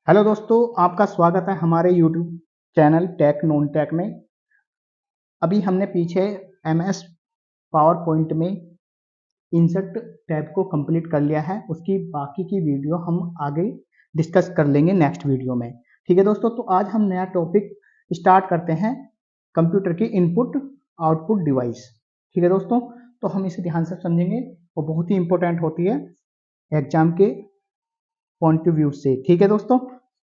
Hello दोस्तों, आपका स्वागत है हमारे YouTube channel tech non tech में। अभी हमने पीछे एमएस पावर पॉइंट में इंसर्ट टैब को कंप्लीट कर लिया है। उसकी बाकी की वीडियो हम आगे डिस्कस कर लेंगे नेक्स्ट वीडियो में। ठीक है दोस्तों, तो आज हम नया टॉपिक स्टार्ट करते हैं, कंप्यूटर की इनपुट आउटपुट डिवाइस। ठीक है दोस्तों, तो हम इसे ध्यान से समझेंगे और बहुत ही इंपॉर्टेंट होती है एग्जाम के पॉइंट ऑफ व्यू से। ठीक है दोस्तों,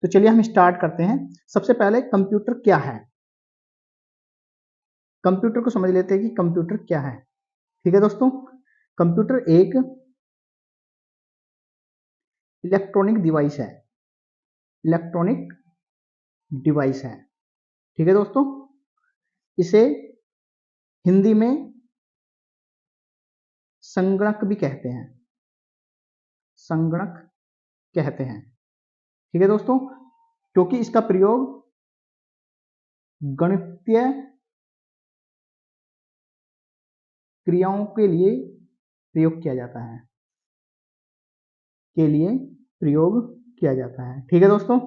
तो चलिए हम स्टार्ट करते हैं। सबसे पहले कंप्यूटर क्या है, कंप्यूटर को समझ लेते हैं कि कंप्यूटर क्या है। ठीक है दोस्तों, कंप्यूटर एक इलेक्ट्रॉनिक डिवाइस है, इलेक्ट्रॉनिक डिवाइस है। ठीक है दोस्तों, इसे हिंदी में संगणक भी कहते हैं, संगणक कहते हैं। ठीक है दोस्तों, क्योंकि इसका प्रयोग गणितीय क्रियाओं के लिए प्रयोग किया जाता है, के लिए प्रयोग किया जाता है। ठीक है दोस्तों,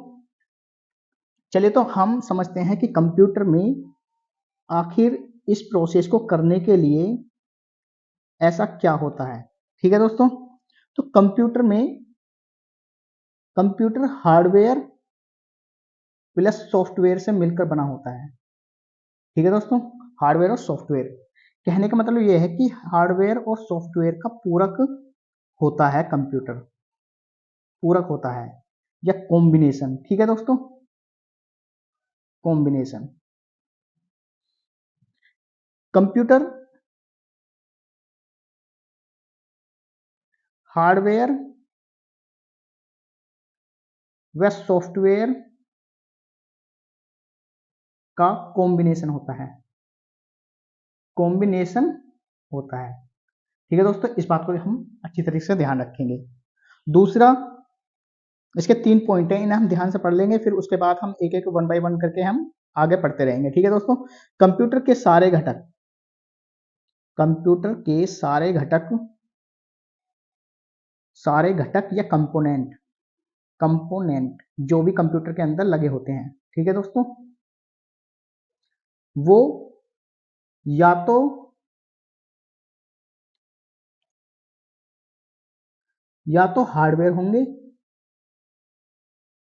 चलिए तो हम समझते हैं कि कंप्यूटर में आखिर इस प्रोसेस को करने के लिए ऐसा क्या होता है। ठीक है दोस्तों, तो कंप्यूटर में कंप्यूटर हार्डवेयर प्लस सॉफ्टवेयर से मिलकर बना होता है। ठीक है दोस्तों, हार्डवेयर और सॉफ्टवेयर, कहने का मतलब यह है कि हार्डवेयर और सॉफ्टवेयर का पूरक होता है कंप्यूटर, पूरक होता है या कॉम्बिनेशन। ठीक है दोस्तों, कॉम्बिनेशन। कंप्यूटर हार्डवेयर व सॉफ्टवेयर का कॉम्बिनेशन होता है, कॉम्बिनेशन होता है। ठीक है दोस्तों, इस बात को हम अच्छी तरीके से ध्यान रखेंगे। दूसरा, इसके 3 पॉइंट हैं, इन्हें हम ध्यान से पढ़ लेंगे, फिर उसके बाद हम एक एक वन बाय वन करके हम आगे पढ़ते रहेंगे। ठीक है दोस्तों, कंप्यूटर के सारे घटक, कंप्यूटर के सारे घटक, सारे घटक या कंपोनेंट, कंपोनेंट जो भी कंप्यूटर के अंदर लगे होते हैं, ठीक है दोस्तों, वो या तो हार्डवेयर होंगे,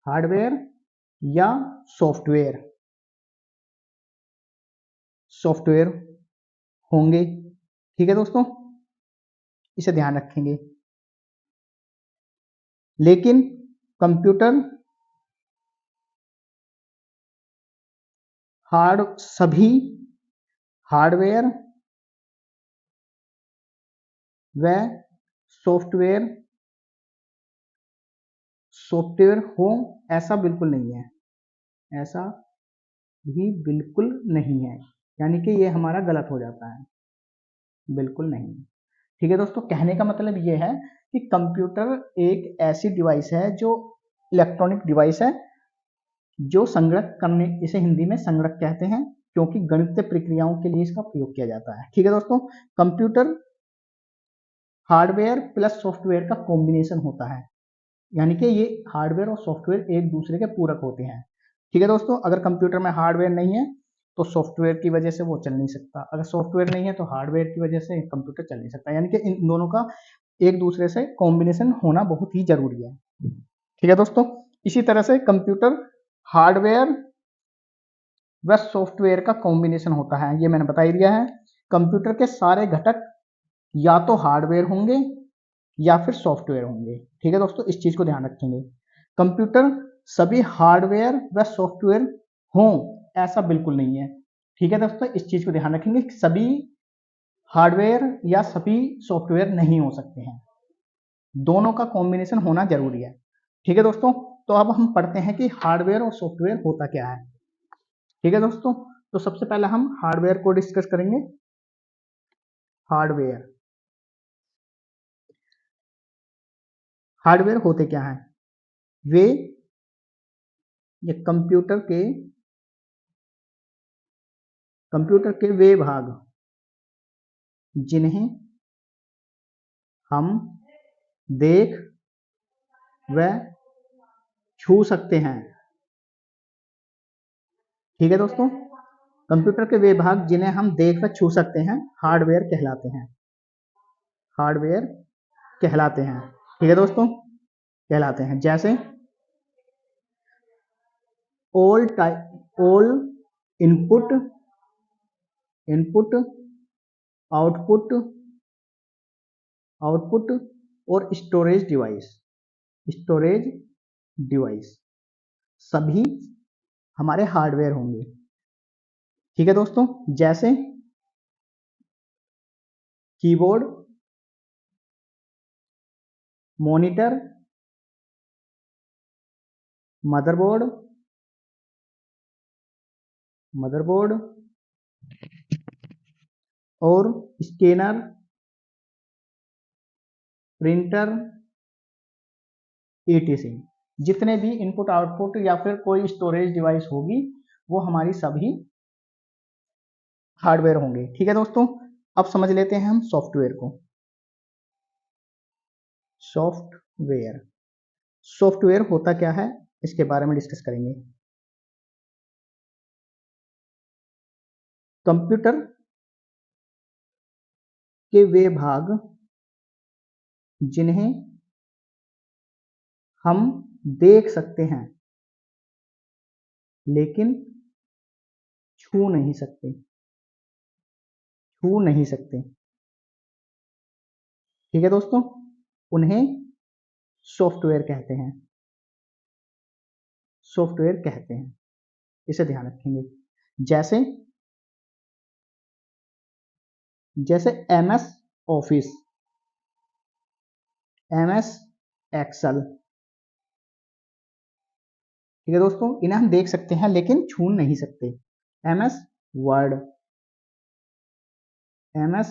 हार्डवेयर या सॉफ्टवेयर, सॉफ्टवेयर होंगे। ठीक है दोस्तों, इसे ध्यान रखेंगे। लेकिन कंप्यूटर सभी हार्डवेयर व सॉफ्टवेयर सॉफ्टवेयर हो, ऐसा बिल्कुल नहीं है, ऐसा भी बिल्कुल नहीं है, यानी कि ये हमारा गलत हो जाता है, बिल्कुल नहीं। ठीक है दोस्तों, कहने का मतलब ये है कि कंप्यूटर एक ऐसी डिवाइस है जो इलेक्ट्रॉनिक डिवाइस है, जो संगणक करने, इसे हिंदी में संगणक कहते हैं, क्योंकि गणितीय प्रक्रियाओं के लिए इसका प्रयोग किया जाता है। ठीक है दोस्तों, कंप्यूटर हार्डवेयर प्लस सॉफ्टवेयर का कॉम्बिनेशन होता है, यानी कि ये हार्डवेयर और सॉफ्टवेयर एक दूसरे के पूरक होते हैं। ठीक है दोस्तों, अगर कंप्यूटर में हार्डवेयर नहीं है तो सॉफ्टवेयर की वजह से वो चल नहीं सकता, अगर सॉफ्टवेयर नहीं है तो हार्डवेयर की वजह से कंप्यूटर चल नहीं सकता, यानी कि इन दोनों का एक दूसरे से कॉम्बिनेशन होना बहुत ही जरूरी है। ठीक है दोस्तों, इसी तरह से कंप्यूटर हार्डवेयर व सॉफ्टवेयर का कॉम्बिनेशन होता है, ये मैंने बता ही दिया है। कंप्यूटर के सारे घटक या तो हार्डवेयर होंगे या फिर सॉफ्टवेयर होंगे। ठीक है दोस्तों, इस चीज को ध्यान रखेंगे। कंप्यूटर सभी हार्डवेयर व सॉफ्टवेयर हों, ऐसा बिल्कुल नहीं है। ठीक है दोस्तों, इस चीज को ध्यान रखेंगे, सभी हार्डवेयर या सभी सॉफ्टवेयर नहीं हो सकते हैं, दोनों का कॉम्बिनेशन होना जरूरी है। ठीक है दोस्तों, तो अब हम पढ़ते हैं कि हार्डवेयर और सॉफ्टवेयर होता क्या है। ठीक है दोस्तों, तो सबसे पहले हम हार्डवेयर को डिस्कस करेंगे। हार्डवेयर, हार्डवेयर होते क्या हैं? वे ये कंप्यूटर के वे भाग जिन्हें हम देख व छू सकते हैं। ठीक है दोस्तों, कंप्यूटर के वे भाग जिन्हें हम देख कर छू सकते हैं हार्डवेयर कहलाते हैं। हार्डवेयर कहलाते हैं। ठीक है दोस्तों, कहलाते हैं। जैसे ऑल इनपुट, आउटपुट, और स्टोरेज डिवाइस सभी हमारे हार्डवेयर होंगे। ठीक है दोस्तों, जैसे कीबोर्ड, मॉनिटर, मदरबोर्ड, और स्कैनर, प्रिंटर, etc। जितने भी इनपुट आउटपुट या फिर कोई स्टोरेज डिवाइस होगी वो हमारी सभी हार्डवेयर होंगे। ठीक है दोस्तों, अब समझ लेते हैं हम सॉफ्टवेयर को। सॉफ्टवेयर होता क्या है इसके बारे में डिस्कस करेंगे। कंप्यूटर के वे भाग जिन्हें हम देख सकते हैं लेकिन छू नहीं सकते। ठीक है दोस्तों, उन्हें सॉफ्टवेयर कहते हैं। इसे ध्यान रखेंगे। जैसे MS ऑफिस, MS एक्सेल। ठीक है दोस्तों, इन्हें हम देख सकते हैं लेकिन छू नहीं सकते। MS वर्ड, MS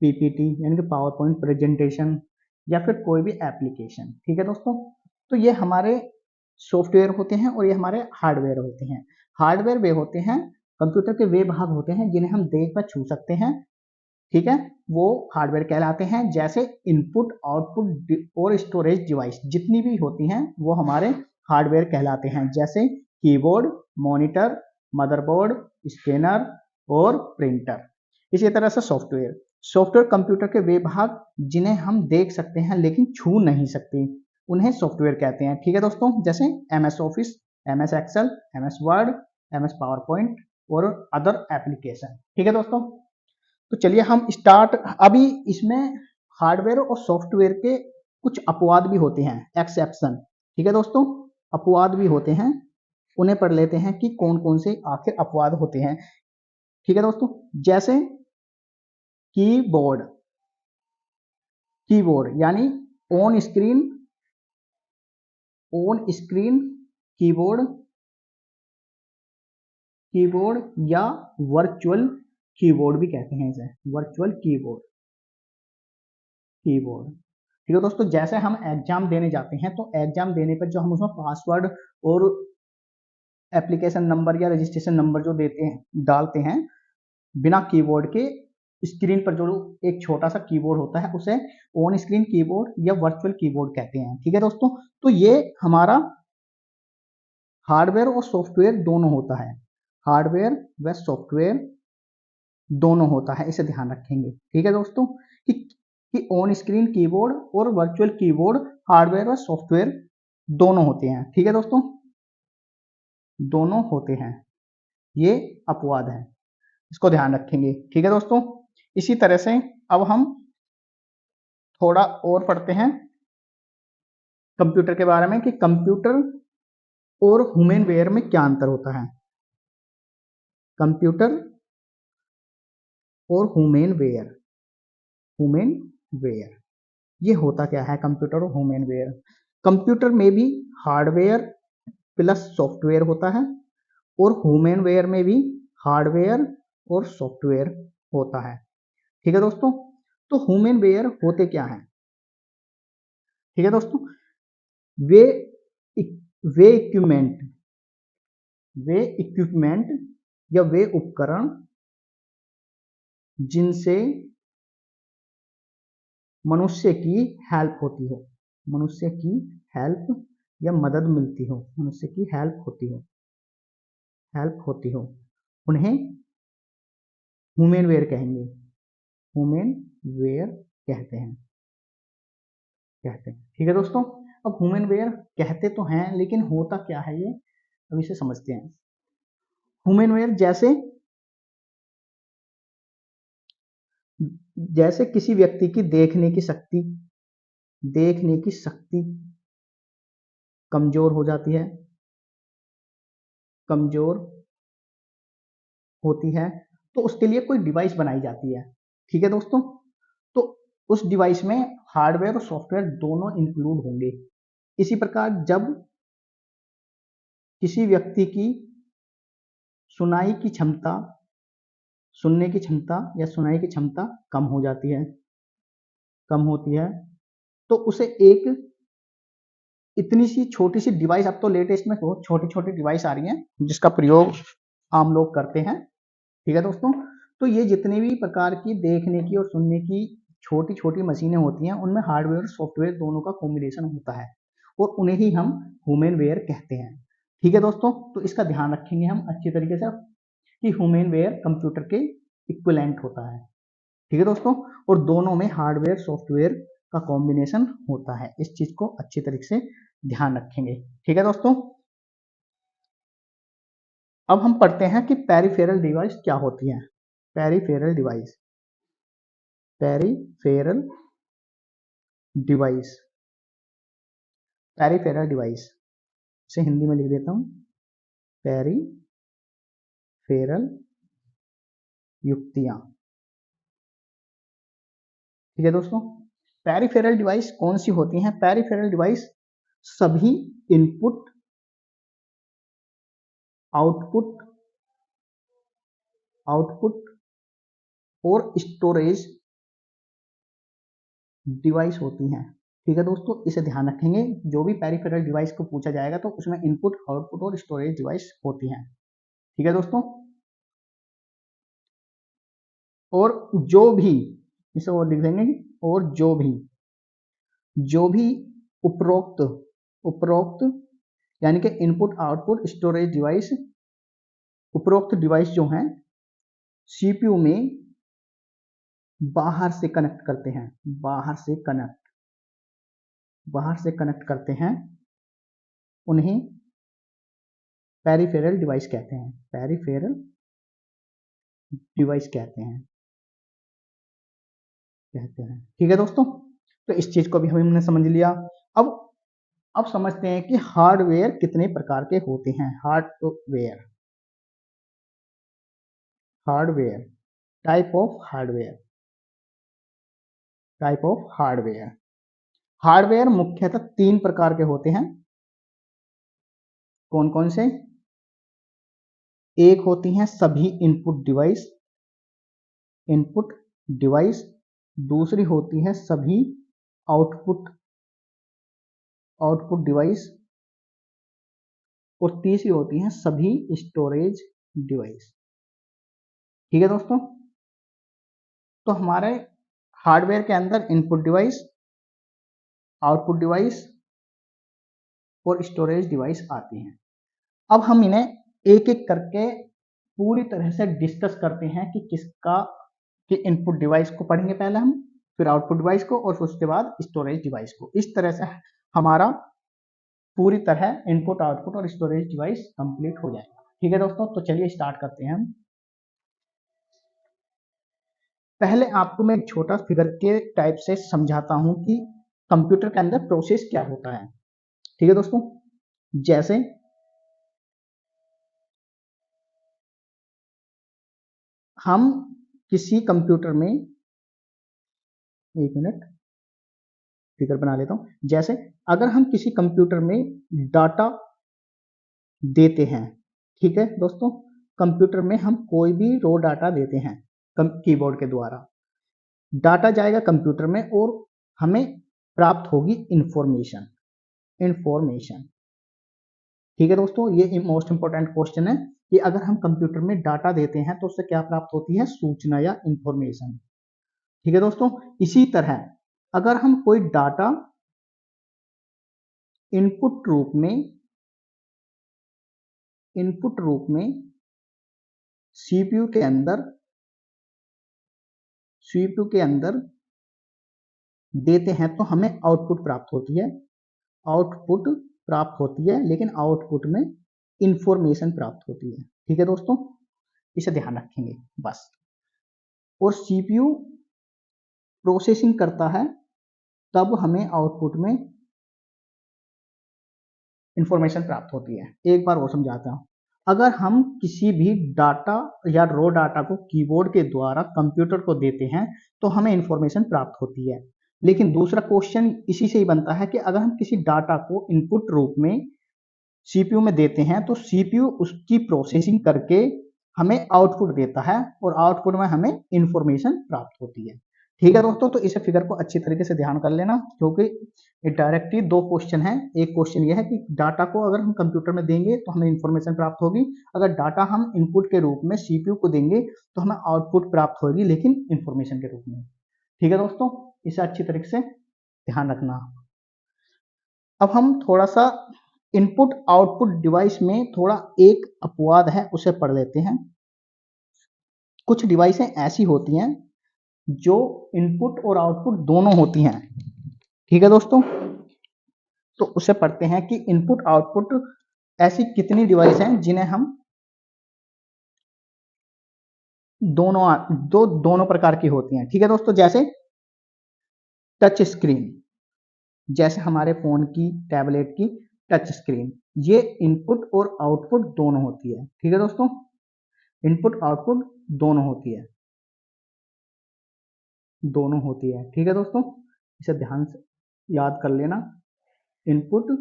PPT यानी कि पावर पॉइंट प्रेजेंटेशन, या फिर कोई भी एप्लीकेशन। ठीक है दोस्तों, तो ये हमारे सॉफ्टवेयर होते हैं और ये हमारे हार्डवेयर होते हैं। हार्डवेयर वे होते हैं, कंप्यूटर के वे भाग होते हैं जिन्हें हम देख कर छू सकते हैं। ठीक है, वो हार्डवेयर कहलाते हैं। जैसे इनपुट, आउटपुट और स्टोरेज डिवाइस जितनी भी होती हैं वो हमारे हार्डवेयर कहलाते हैं। जैसे कीबोर्ड, मॉनिटर, मदरबोर्ड, स्कैनर और प्रिंटर। इसी तरह से सॉफ्टवेयर कंप्यूटर के वे भाग जिन्हें हम देख सकते हैं लेकिन छू नहीं सकते, उन्हें सॉफ्टवेयर कहते हैं। ठीक है दोस्तों, जैसे MS office, MS Excel, MS Word, MS PowerPoint और अदर एप्लीकेशन। ठीक है दोस्तों, तो चलिए हम स्टार्ट। अभी इसमें हार्डवेयर और सॉफ्टवेयर के कुछ अपवाद भी होते हैं, एक्सेप्शन। ठीक है दोस्तों, अपवाद भी होते हैं, उन्हें पढ़ लेते हैं कि कौन कौन से आखिर अपवाद होते हैं। ठीक है दोस्तों, जैसे कीबोर्ड यानी ऑन स्क्रीन कीबोर्ड या वर्चुअल कीबोर्ड भी कहते हैं इसे, वर्चुअल कीबोर्ड। ठीक है दोस्तों, जैसे हम एग्जाम देने जाते हैं तो एग्जाम देने पर जो हम उसमें पासवर्ड और एप्लीकेशन नंबर या रजिस्ट्रेशन नंबर जो डालते हैं बिना कीबोर्ड के, स्क्रीन पर जो एक छोटा सा कीबोर्ड होता है उसे ऑन स्क्रीन कीबोर्ड या वर्चुअल कीबोर्ड कहते हैं। ठीक है दोस्तों, तो ये हमारा हार्डवेयर और सॉफ्टवेयर दोनों होता है। हार्डवेयर व सॉफ्टवेयर दोनों होता है, इसे ध्यान रखेंगे। ठीक है दोस्तों, कि ऑन स्क्रीन कीबोर्ड और वर्चुअल कीबोर्ड हार्डवेयर और सॉफ्टवेयर दोनों होते हैं। ठीक है दोस्तों, दोनों होते हैं, ये अपवाद है, इसको ध्यान रखेंगे। ठीक है दोस्तों, इसी तरह से अब हम थोड़ा और पढ़ते हैं कंप्यूटर के बारे में कि कंप्यूटर और ह्यूमन वेयर में क्या अंतर होता है। कंप्यूटर और ह्यूमन वेयर ये होता क्या है। कंप्यूटर और ह्यूमन वेयर, कंप्यूटर में भी हार्डवेयर प्लस सॉफ्टवेयर होता है और ह्यूमन वेयर में भी हार्डवेयर और सॉफ्टवेयर होता है। ठीक है दोस्तों, तो ह्यूमन वेयर होते क्या हैं। ठीक है दोस्तों, वे इक्विपमेंट या वे उपकरण जिनसे मनुष्य की हेल्प होती हो। मनुष्य की हेल्प या मदद मिलती हो, मनुष्य की हेल्प होती हो, उन्हें ह्यूमन वेयर कहेंगे, ह्यूमन वेयर कहते हैं। ठीक है दोस्तों, अब ह्यूमन वेयर कहते तो हैं, लेकिन होता क्या है ये अब इसे समझते हैं। ह्यूमन वेयर जैसे किसी व्यक्ति की देखने की शक्ति कमजोर हो जाती है, कमजोर होती है, तो उसके लिए कोई डिवाइस बनाई जाती है। ठीक है दोस्तों, तो उस डिवाइस में हार्डवेयर और सॉफ्टवेयर दोनों इंक्लूड होंगे। इसी प्रकार जब किसी व्यक्ति की सुनाई की क्षमता सुनने की क्षमता या सुनाई की क्षमता कम होती है, तो उसे एक इतनी सी छोटी सी डिवाइस, अब तो लेटेस्ट में छोटी छोटी डिवाइस आ रही हैं जिसका प्रयोग आम लोग करते हैं। ठीक है दोस्तों, तो ये जितने भी प्रकार की देखने की और सुनने की छोटी छोटी मशीनें होती हैं, उनमें हार्डवेयर और सॉफ्टवेयर दोनों का कॉम्बिनेशन होता है, और उन्हें ही हम ह्यूमन वेयर कहते हैं। ठीक है दोस्तों, तो इसका ध्यान रखेंगे हम अच्छी तरीके से कि ह्यूमन वेयर कंप्यूटर के इक्विवेलेंट होता है। ठीक है दोस्तों, और दोनों में हार्डवेयर सॉफ्टवेयर का कॉम्बिनेशन होता है, इस चीज को अच्छी तरीके से ध्यान रखेंगे। ठीक है दोस्तों, अब हम पढ़ते हैं कि पेरिफेरल डिवाइस क्या होती है। Peripheral device, peripheral device, peripheral device, इसे हिंदी में लिख देता हूं, पेरिफेरल युक्तियां। ठीक है दोस्तों, पेरिफेरल डिवाइस कौन सी होती हैं? पेरिफेरल डिवाइस सभी इनपुट, आउटपुट और स्टोरेज डिवाइस होती हैं। ठीक है दोस्तों, इसे ध्यान रखेंगे, जो भी पेरिफेरल डिवाइस को पूछा जाएगा तो उसमें इनपुट, आउटपुट और स्टोरेज डिवाइस होती हैं। ठीक है दोस्तों, और जो भी, इसे और लिख देंगे, और जो भी उपरोक्त यानी कि इनपुट, आउटपुट, स्टोरेज डिवाइस, उपरोक्त डिवाइस जो हैं सीपीयू में बाहर से कनेक्ट करते हैं, उन्हें पेरिफेरल डिवाइस कहते हैं, पेरिफेरल डिवाइस कहते हैं। ठीक है दोस्तों, तो इस चीज को भी हमने समझ लिया। अब समझते हैं कि हार्डवेयर कितने प्रकार के होते हैं। Hardware, type of hardware. Hardware मुख्यतः 3 प्रकार के होते हैं। कौन कौन से? एक होती हैं सभी इनपुट डिवाइस, दूसरी होती है सभी आउटपुट डिवाइस, और तीसरी होती है सभी स्टोरेज डिवाइस। ठीक है दोस्तों, तो हमारे हार्डवेयर के अंदर इनपुट डिवाइस, आउटपुट डिवाइस और स्टोरेज डिवाइस आती हैं। अब हम इन्हें एक एक करके पूरी तरह से डिस्कस करते हैं कि कि इनपुट डिवाइस को पढ़ेंगे पहले हम, फिर आउटपुट डिवाइस को, और उसके बाद स्टोरेज डिवाइस को। इस तरह से हमारा पूरी तरह इनपुट, आउटपुट और स्टोरेज डिवाइस कंप्लीट हो जाएगा। ठीक है दोस्तों, तो चलिए स्टार्ट करते हैं हम। पहले आपको मैं एक छोटा फिगर के टाइप से समझाता हूं कि कंप्यूटर के अंदर प्रोसेस क्या होता है। ठीक है दोस्तों, जैसे हम किसी कंप्यूटर में, एक मिनट फिगर बना लेता हूं। जैसे अगर हम किसी कंप्यूटर में डाटा देते हैं, ठीक है दोस्तों, कंप्यूटर में हम कोई भी रो डाटा देते हैं कीबोर्ड के द्वारा, डाटा जाएगा कंप्यूटर में और हमें प्राप्त होगी इंफॉर्मेशन। ठीक है दोस्तों, ये मोस्ट इंपॉर्टेंट क्वेश्चन है कि अगर हम कंप्यूटर में डाटा देते हैं तो उससे क्या प्राप्त होती है? सूचना या इंफॉर्मेशन। ठीक है दोस्तों, इसी तरह अगर हम कोई डाटा इनपुट रूप में सीपीयू के अंदर देते हैं तो हमें आउटपुट प्राप्त होती है, लेकिन आउटपुट में इंफॉर्मेशन प्राप्त होती है। ठीक है दोस्तों, इसे ध्यान रखेंगे बस। और सीपीयू प्रोसेसिंग करता है तब हमें आउटपुट में इंफॉर्मेशन प्राप्त होती है। एक बार और समझाता हूं, अगर हम किसी भी डाटा या रो डाटा को कीबोर्ड के द्वारा कंप्यूटर को देते हैं तो हमें इंफॉर्मेशन प्राप्त होती है। लेकिन दूसरा क्वेश्चन इसी से ही बनता है कि अगर हम किसी डाटा को इनपुट रूप में सीपीयू में देते हैं तो सीपीयू उसकी प्रोसेसिंग करके हमें आउटपुट देता है और आउटपुट में हमें इंफॉर्मेशन प्राप्त होती है। ठीक है दोस्तों, तो इस फिगर को अच्छी तरीके से ध्यान कर लेना, क्योंकि डायरेक्टली दो क्वेश्चन है। एक क्वेश्चन यह है कि डाटा को अगर हम कंप्यूटर में देंगे तो हमें इंफॉर्मेशन प्राप्त होगी, अगर डाटा हम इनपुट के रूप में सीपीयू को देंगे तो हमें आउटपुट प्राप्त होगी, लेकिन इंफॉर्मेशन के रूप में। ठीक है दोस्तों, इसे अच्छी तरीके से ध्यान रखना। अब हम थोड़ा सा इनपुट आउटपुट डिवाइस में थोड़ा एक अपवाद है उसे पढ़ लेते हैं। कुछ डिवाइसें ऐसी होती हैं जो इनपुट और आउटपुट दोनों होती हैं। ठीक है दोस्तों, तो उसे पढ़ते हैं कि इनपुट आउटपुट ऐसी कितनी डिवाइस हैं जिन्हें हम दोनों प्रकार की होती हैं। ठीक है दोस्तों, जैसे टच स्क्रीन, जैसे हमारे फोन की, टैबलेट की टच स्क्रीन, ये इनपुट और आउटपुट दोनों होती है। ठीक है दोस्तों, इनपुट आउटपुट दोनों होती है। ठीक है दोस्तों, इसे ध्यान से याद कर लेना। इनपुट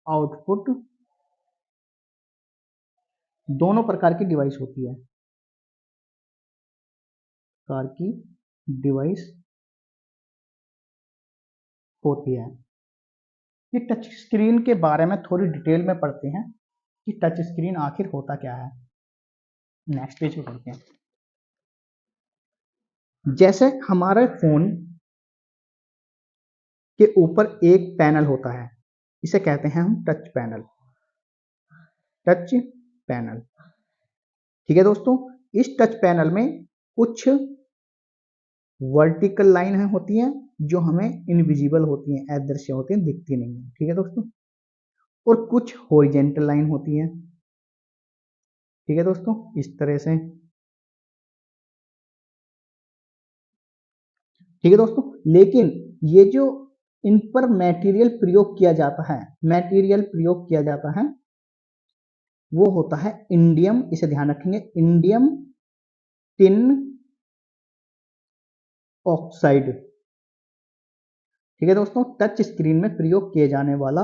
आउटपुट दोनों प्रकार की डिवाइस होती है। ये टच स्क्रीन के बारे में थोड़ी डिटेल में पढ़ते हैं कि टच स्क्रीन आखिर होता क्या है। नेक्स्ट पेज पे पढ़ते हैं। जैसे हमारे फोन के ऊपर एक पैनल होता है, इसे कहते हैं हम टच पैनल। ठीक है दोस्तों, इस टच पैनल में कुछ वर्टिकल लाइन होती हैं जो हमें इनविजिबल होती हैं, अदृश्य होती हैं, दिखती नहीं है। ठीक है दोस्तों, और कुछ हॉरिजेंटल लाइन होती हैं। ठीक है दोस्तों, इस तरह से। ठीक है दोस्तों, लेकिन ये जो इन पर मटेरियल प्रयोग किया जाता है वो होता है इंडियम, इसे ध्यान रखेंगे, इंडियम टिन ऑक्साइड। ठीक है दोस्तों, टच स्क्रीन में प्रयोग किए जाने वाला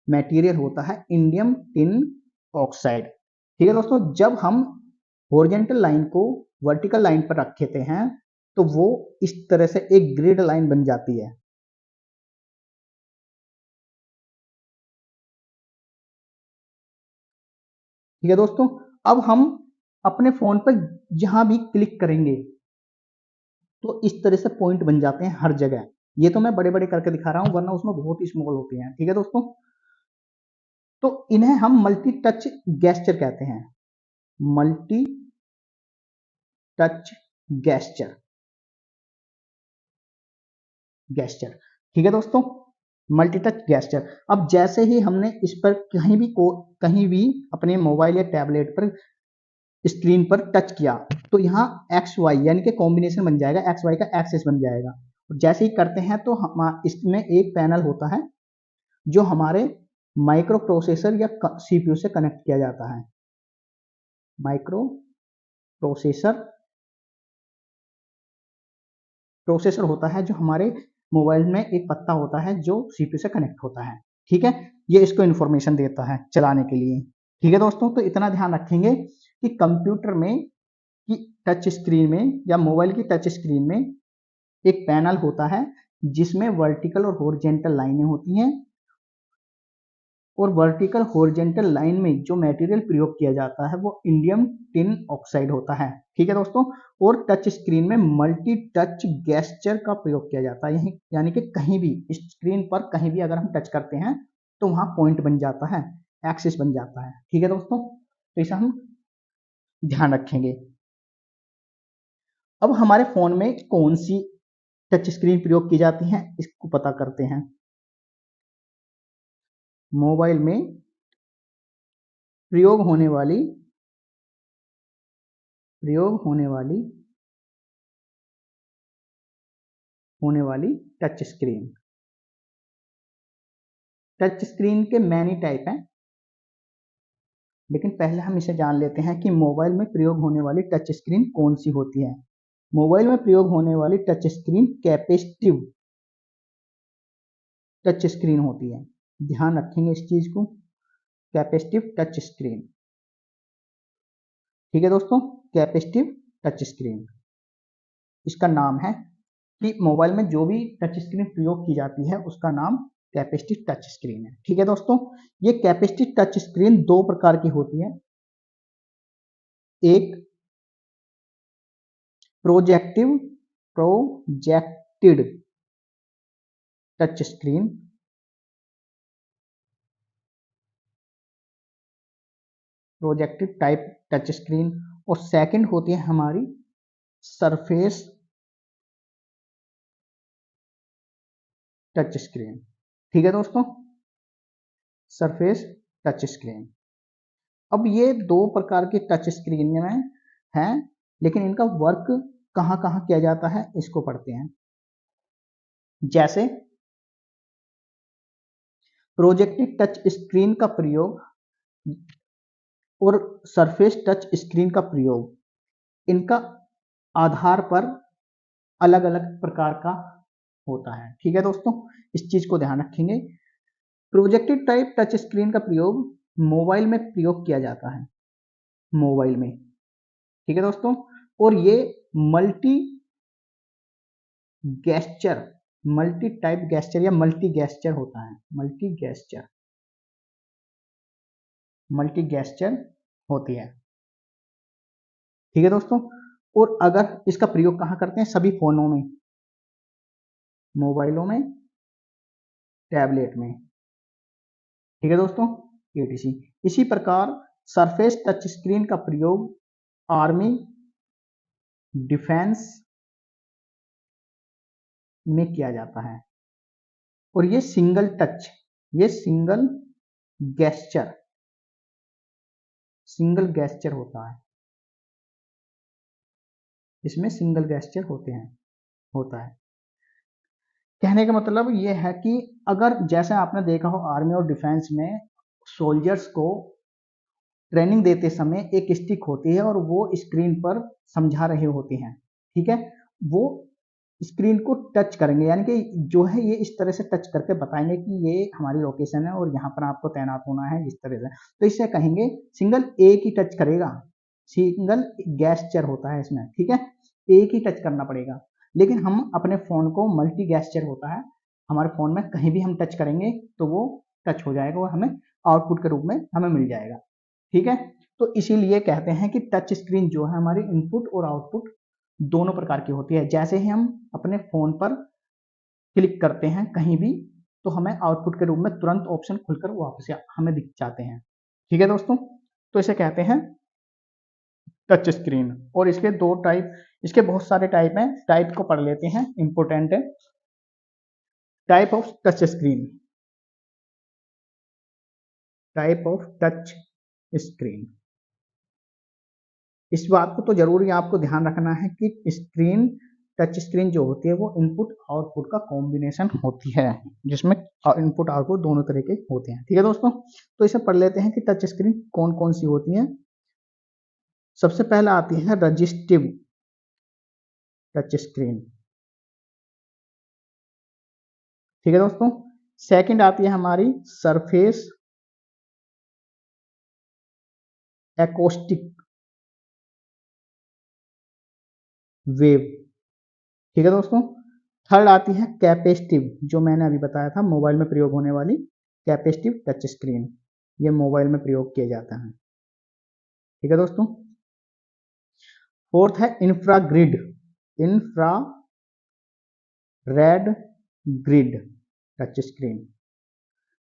मटेरियल होता है इंडियम टिन ऑक्साइड। ठीक है दोस्तों, जब हम हॉरिजॉन्टल लाइन को वर्टिकल लाइन पर रखते हैं तो वो इस तरह से एक ग्रिड लाइन बन जाती है। ठीक है दोस्तों, अब हम अपने फोन पर जहां भी क्लिक करेंगे तो इस तरह से पॉइंट बन जाते हैं हर जगह। ये तो मैं बड़े बड़े करके दिखा रहा हूं, वरना उसमें बहुत ही स्मॉल होते हैं। ठीक है दोस्तों, तो इन्हें हम मल्टी टच गेस्चर कहते हैं। Multi touch gesture. ठीक है दोस्तों, मल्टी टच गेस्चर। अब जैसे ही हमने इस पर कहीं भी अपने मोबाइल या टैबलेट पर स्क्रीन पर टच किया तो यहाँ एक्स वाई यानी कि कॉम्बिनेशन बन जाएगा, एक्स वाई का एक्सेस बन जाएगा। और जैसे ही करते हैं तो हम इसमें एक पैनल होता है जो हमारे माइक्रो प्रोसेसर या सीपीयू से कनेक्ट किया जाता है। माइक्रो प्रोसेसर होता है जो हमारे मोबाइल में एक पत्ता होता है जो सीपीयू से कनेक्ट होता है। ठीक है, ये इसको इंफॉर्मेशन देता है चलाने के लिए। ठीक है दोस्तों, तो इतना ध्यान रखेंगे कि कंप्यूटर में की टच स्क्रीन में या मोबाइल की टच स्क्रीन में एक पैनल होता है जिसमें वर्टिकल और हॉरिजॉन्टल लाइनें होती हैं, और वर्टिकल हॉरिजॉन्टल लाइन में जो मटेरियल प्रयोग किया जाता है वो इंडियम टिन ऑक्साइड होता है। ठीक है दोस्तों, और टच स्क्रीन में मल्टी टच गेस्चर का प्रयोग किया जाता है, यानी कि कहीं भी स्क्रीन पर कहीं भी अगर हम टच करते हैं तो वहां पॉइंट बन जाता है, एक्सिस बन जाता है। ठीक है दोस्तों, तो इसे हम ध्यान रखेंगे। अब हमारे फोन में कौन सी टच स्क्रीन प्रयोग की जाती है इसको पता करते हैं। मोबाइल में प्रयोग होने वाली टच स्क्रीन। टच स्क्रीन के मैनी टाइप हैं, लेकिन पहले हम इसे जान लेते हैं कि मोबाइल में प्रयोग होने वाली टच स्क्रीन कौन सी होती है। मोबाइल में प्रयोग होने वाली touch screen capacitive touch screen होती है। ध्यान रखेंगे इस चीज को, कैपेसिटिव टच स्क्रीन। ठीक है दोस्तों, कैपेसिटिव टच स्क्रीन इसका नाम है कि मोबाइल में जो भी टच स्क्रीन प्रयोग की जाती है उसका नाम कैपेसिटिव टच स्क्रीन है। ठीक है दोस्तों, ये कैपेसिटिव टच स्क्रीन दो प्रकार की होती है। एक projected touch screen, projected type touch screen, और सेकंड होती है हमारी सरफेस टच स्क्रीन। ठीक है दोस्तों, सरफेस टच स्क्रीन। अब ये दो प्रकार के टच स्क्रीन में हैं, लेकिन इनका वर्क कहाँ कहाँ किया जाता है इसको पढ़ते हैं। जैसे प्रोजेक्टेड टच स्क्रीन का प्रयोग और सरफेस टच स्क्रीन का प्रयोग, इनका आधार पर अलग अलग प्रकार का होता है। ठीक है दोस्तों, इस चीज को ध्यान रखेंगे। प्रोजेक्टेड टाइप टच स्क्रीन का प्रयोग मोबाइल में प्रयोग किया जाता है, मोबाइल में। ठीक है दोस्तों, और ये multi gesture, multi type gesture या मल्टी गेस्चर होता है, मल्टी गेस्चर होती है। ठीक है दोस्तों, और अगर इसका प्रयोग कहाँ करते हैं, सभी फोनों में, मोबाइलों में, टैबलेट में। ठीक है दोस्तों, etc। इसी प्रकार सरफेस टच स्क्रीन का प्रयोग आर्मी, डिफेंस में किया जाता है, और ये सिंगल टच, ये सिंगल गेस्चर होता है, इसमें सिंगल गेस्चर होता है। कहने का मतलब ये है कि अगर जैसे आपने देखा हो आर्मी और डिफेंस में सोल्जर्स को ट्रेनिंग देते समय एक स्टिक होती है और वो स्क्रीन पर समझा रहे होते हैं। ठीक है, वो स्क्रीन को टच करेंगे, यानी कि जो है ये इस तरह से टच करके बताएंगे कि ये हमारी लोकेशन है और यहाँ पर आपको तैनात होना है, इस तरह से। तो इसे कहेंगे सिंगल, एक ही टच करेगा, सिंगल गेस्चर होता है इसमें। ठीक है, एक ही टच करना पड़ेगा। लेकिन हम अपने फोन को मल्टी गेस्चर होता है, हमारे फोन में कहीं भी हम टच करेंगे तो वो टच हो जाएगा और हमें आउटपुट के रूप में हमें मिल जाएगा। ठीक है, तो इसीलिए कहते हैं कि टच स्क्रीन जो है हमारी इनपुट और आउटपुट दोनों प्रकार की होती है। जैसे ही हम अपने फोन पर क्लिक करते हैं कहीं भी, तो हमें आउटपुट के रूप में तुरंत ऑप्शन खुलकर वापस हमें दिख जाते हैं। ठीक है दोस्तों, तो इसे कहते हैं टच स्क्रीन। और इसके दो टाइप, इसके बहुत सारे टाइप हैं, टाइप को पढ़ लेते हैं, इंपोर्टेंट है। Type of touch screen, type of touch screen. इस बात को तो जरूरी आपको ध्यान रखना है कि स्क्रीन, टच स्क्रीन जो होती है वो इनपुट आउटपुट का कॉम्बिनेशन होती है, जिसमें इनपुट आउटपुट दोनों तरह के होते हैं। ठीक है दोस्तों, तो इसे पढ़ लेते हैं कि टच स्क्रीन कौन कौन सी होती है। सबसे पहला आती है रजिस्टिव टच स्क्रीन। ठीक है दोस्तों, सेकंड आती है हमारी सरफेस एकोस्टिक वेव। ठीक है दोस्तों, थर्ड आती है कैपेसिटिव, जो मैंने अभी बताया था मोबाइल में प्रयोग होने वाली कैपेसिटिव टच स्क्रीन, ये मोबाइल में प्रयोग किया जाता है। ठीक है दोस्तों, फोर्थ है infragrid, infra red grid touch screen.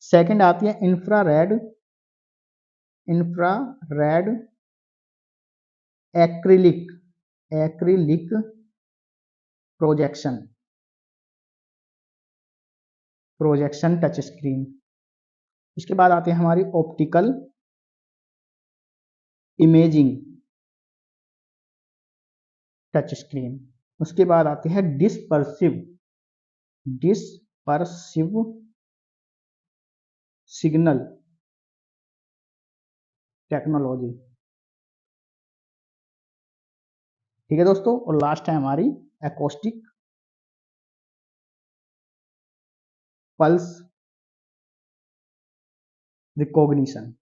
Second आती है infrared acrylic projection touch screen. इसके बाद आती है हमारी ऑप्टिकल इमेजिंग टच स्क्रीन। उसके बाद आती है डिस्पर्सिव सिग्नल टेक्नोलॉजी। ठीक है दोस्तों, और लास्ट है हमारी एकॉस्टिक पल्स रिकॉग्निशन।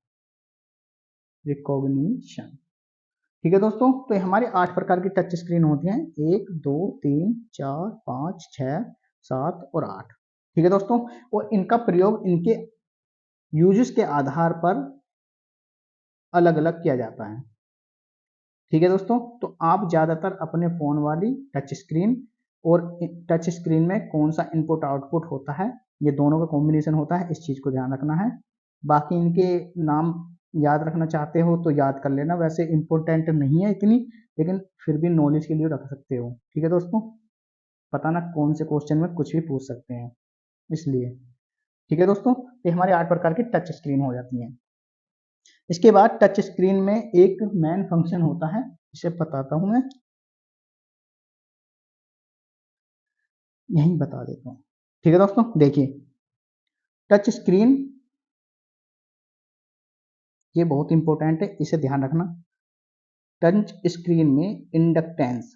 ठीक है दोस्तों, तो ये हमारी 8 प्रकार की टच स्क्रीन होती हैं, 1 2 3 4 5 6 7 और 8। ठीक है दोस्तों, और इनका प्रयोग इनके यूजेस के आधार पर अलग अलग किया जाता है। ठीक है दोस्तों, तो आप ज़्यादातर अपने फ़ोन वाली टच स्क्रीन और टच स्क्रीन में कौन सा इनपुट आउटपुट होता है, ये दोनों का कॉम्बिनेशन होता है, इस चीज़ को ध्यान रखना है। बाकी इनके नाम याद रखना चाहते हो तो याद कर लेना, वैसे इम्पोर्टेंट नहीं है इतनी, लेकिन फिर भी नॉलेज के लिए रख सकते हो। ठीक है दोस्तों, पता ना कौन से क्वेश्चन में कुछ भी पूछ सकते हैं, इसलिए। ठीक है दोस्तों, ये हमारी 8 प्रकार की टच स्क्रीन हो जाती हैं। इसके बाद टच स्क्रीन में एक मेन फंक्शन होता है, इसे बताता हूं मैं, यहीं बता देता हूं। ठीक है दोस्तों, देखिए टच स्क्रीन ये बहुत इंपॉर्टेंट है, इसे ध्यान रखना। टच स्क्रीन में इंडक्टेंस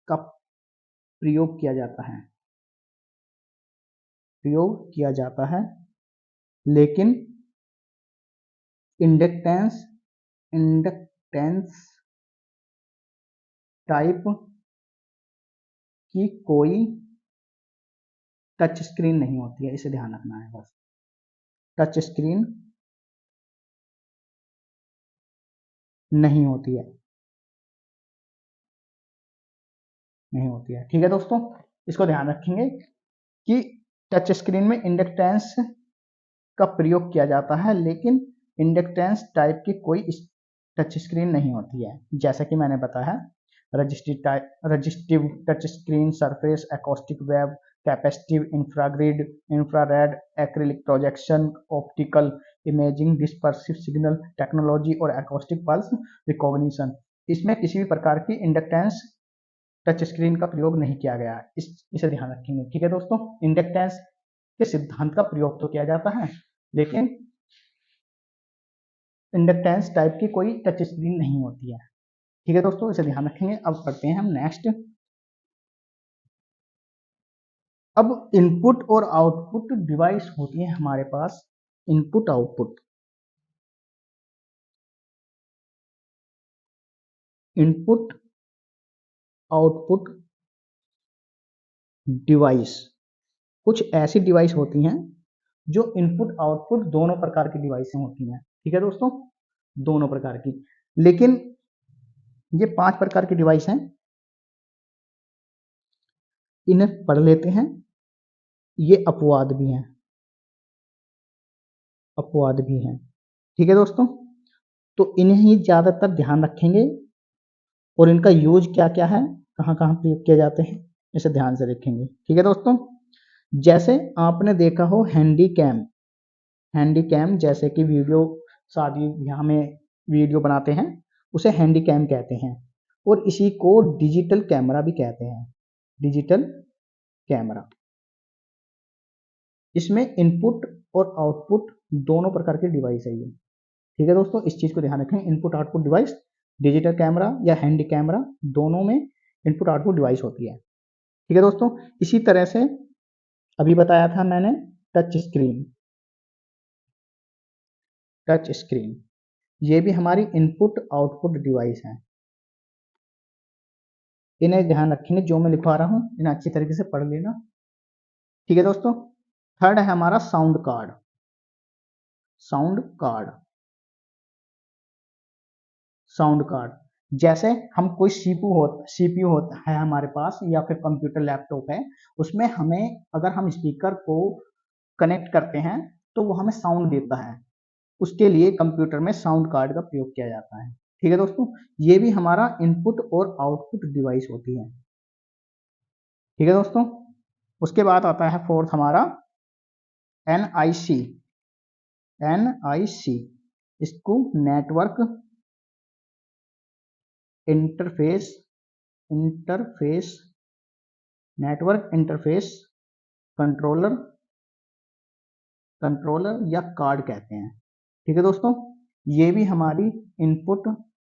का प्रयोग किया जाता है, लेकिन इंडक्टेंस टाइप की कोई टच स्क्रीन नहीं होती है, इसे ध्यान रखना है बस। टच स्क्रीन नहीं होती है, ठीक है दोस्तों, इसको ध्यान रखेंगे कि टच स्क्रीन में इंडक्टेंस का प्रयोग किया जाता है, लेकिन इंडक्टेंस टाइप की कोई टच स्क्रीन नहीं होती है। जैसा कि मैंने बताया, resistive touch screen, surface, acoustic web, capacitive, infrared, acrylic projection, optical imaging, dispersive signal technology और एकॉस्टिक पल्स रिकॉग्निशन। इसमें किसी भी प्रकार की इंडक्टेंस टच स्क्रीन का प्रयोग नहीं किया गया है, इसे ध्यान रखेंगे। ठीक है दोस्तों, इंडक्टेंस के सिद्धांत का प्रयोग तो किया जाता है, लेकिन इंडक्टेंस टाइप की कोई टच स्क्रीन नहीं होती है। ठीक है दोस्तों, इसे ध्यान रखेंगे। अब पढ़ते हैं हम नेक्स्ट। अब इनपुट और आउटपुट डिवाइस होती है हमारे पास, इनपुट आउटपुट डिवाइस। कुछ ऐसी डिवाइस होती हैं जो इनपुट आउटपुट दोनों प्रकार की डिवाइसें होती हैं। ठीक है दोस्तों, दोनों प्रकार की, लेकिन ये 5 प्रकार की डिवाइस हैं, इन्हें पढ़ लेते हैं। ये अपवाद भी हैं। ठीक है दोस्तों, तो इन्हें ही ज्यादातर ध्यान रखेंगे, और इनका यूज क्या क्या है, कहाँ कहाँ प्रयोग किए जाते हैं, इसे ध्यान से देखेंगे। ठीक है दोस्तों, जैसे आपने देखा हो हैंडी कैम, जैसे कि वीडियो, शादी ब्याह में वीडियो बनाते हैं, उसे हैंडी कैम कहते हैं, और इसी को डिजिटल कैमरा भी कहते हैं, डिजिटल कैमरा। इसमें इनपुट और आउटपुट दोनों प्रकार के डिवाइस है ये। ठीक है दोस्तों, इस चीज को ध्यान रखें, input output device, digital camera या हैंडी कैमरा, दोनों में इनपुट आउटपुट डिवाइस होती है। ठीक है दोस्तों, इसी तरह से अभी बताया था मैंने टच स्क्रीन, ये भी हमारी इनपुट आउटपुट डिवाइस है। इन्हें ध्यान रखेंगे, जो मैं लिखवा रहा हूं इन्हें अच्छी तरीके से पढ़ लेना। ठीक है दोस्तों, थर्ड है हमारा साउंड कार्ड। साउंड कार्ड जैसे हम कोई सीपीयू होता है हमारे पास या फिर कंप्यूटर लैपटॉप है, उसमें हमें अगर हम स्पीकर को कनेक्ट करते हैं तो वो हमें साउंड देता है। उसके लिए कंप्यूटर में साउंड कार्ड का प्रयोग किया जाता है। ठीक है दोस्तों, ये भी हमारा इनपुट और आउटपुट डिवाइस होती है। ठीक है दोस्तों, उसके बाद आता है फोर्थ हमारा एनआईसी। एनआईसी, इसको network interface interface network interface controller controller या कार्ड कहते हैं। ठीक है दोस्तों, ये भी हमारी इनपुट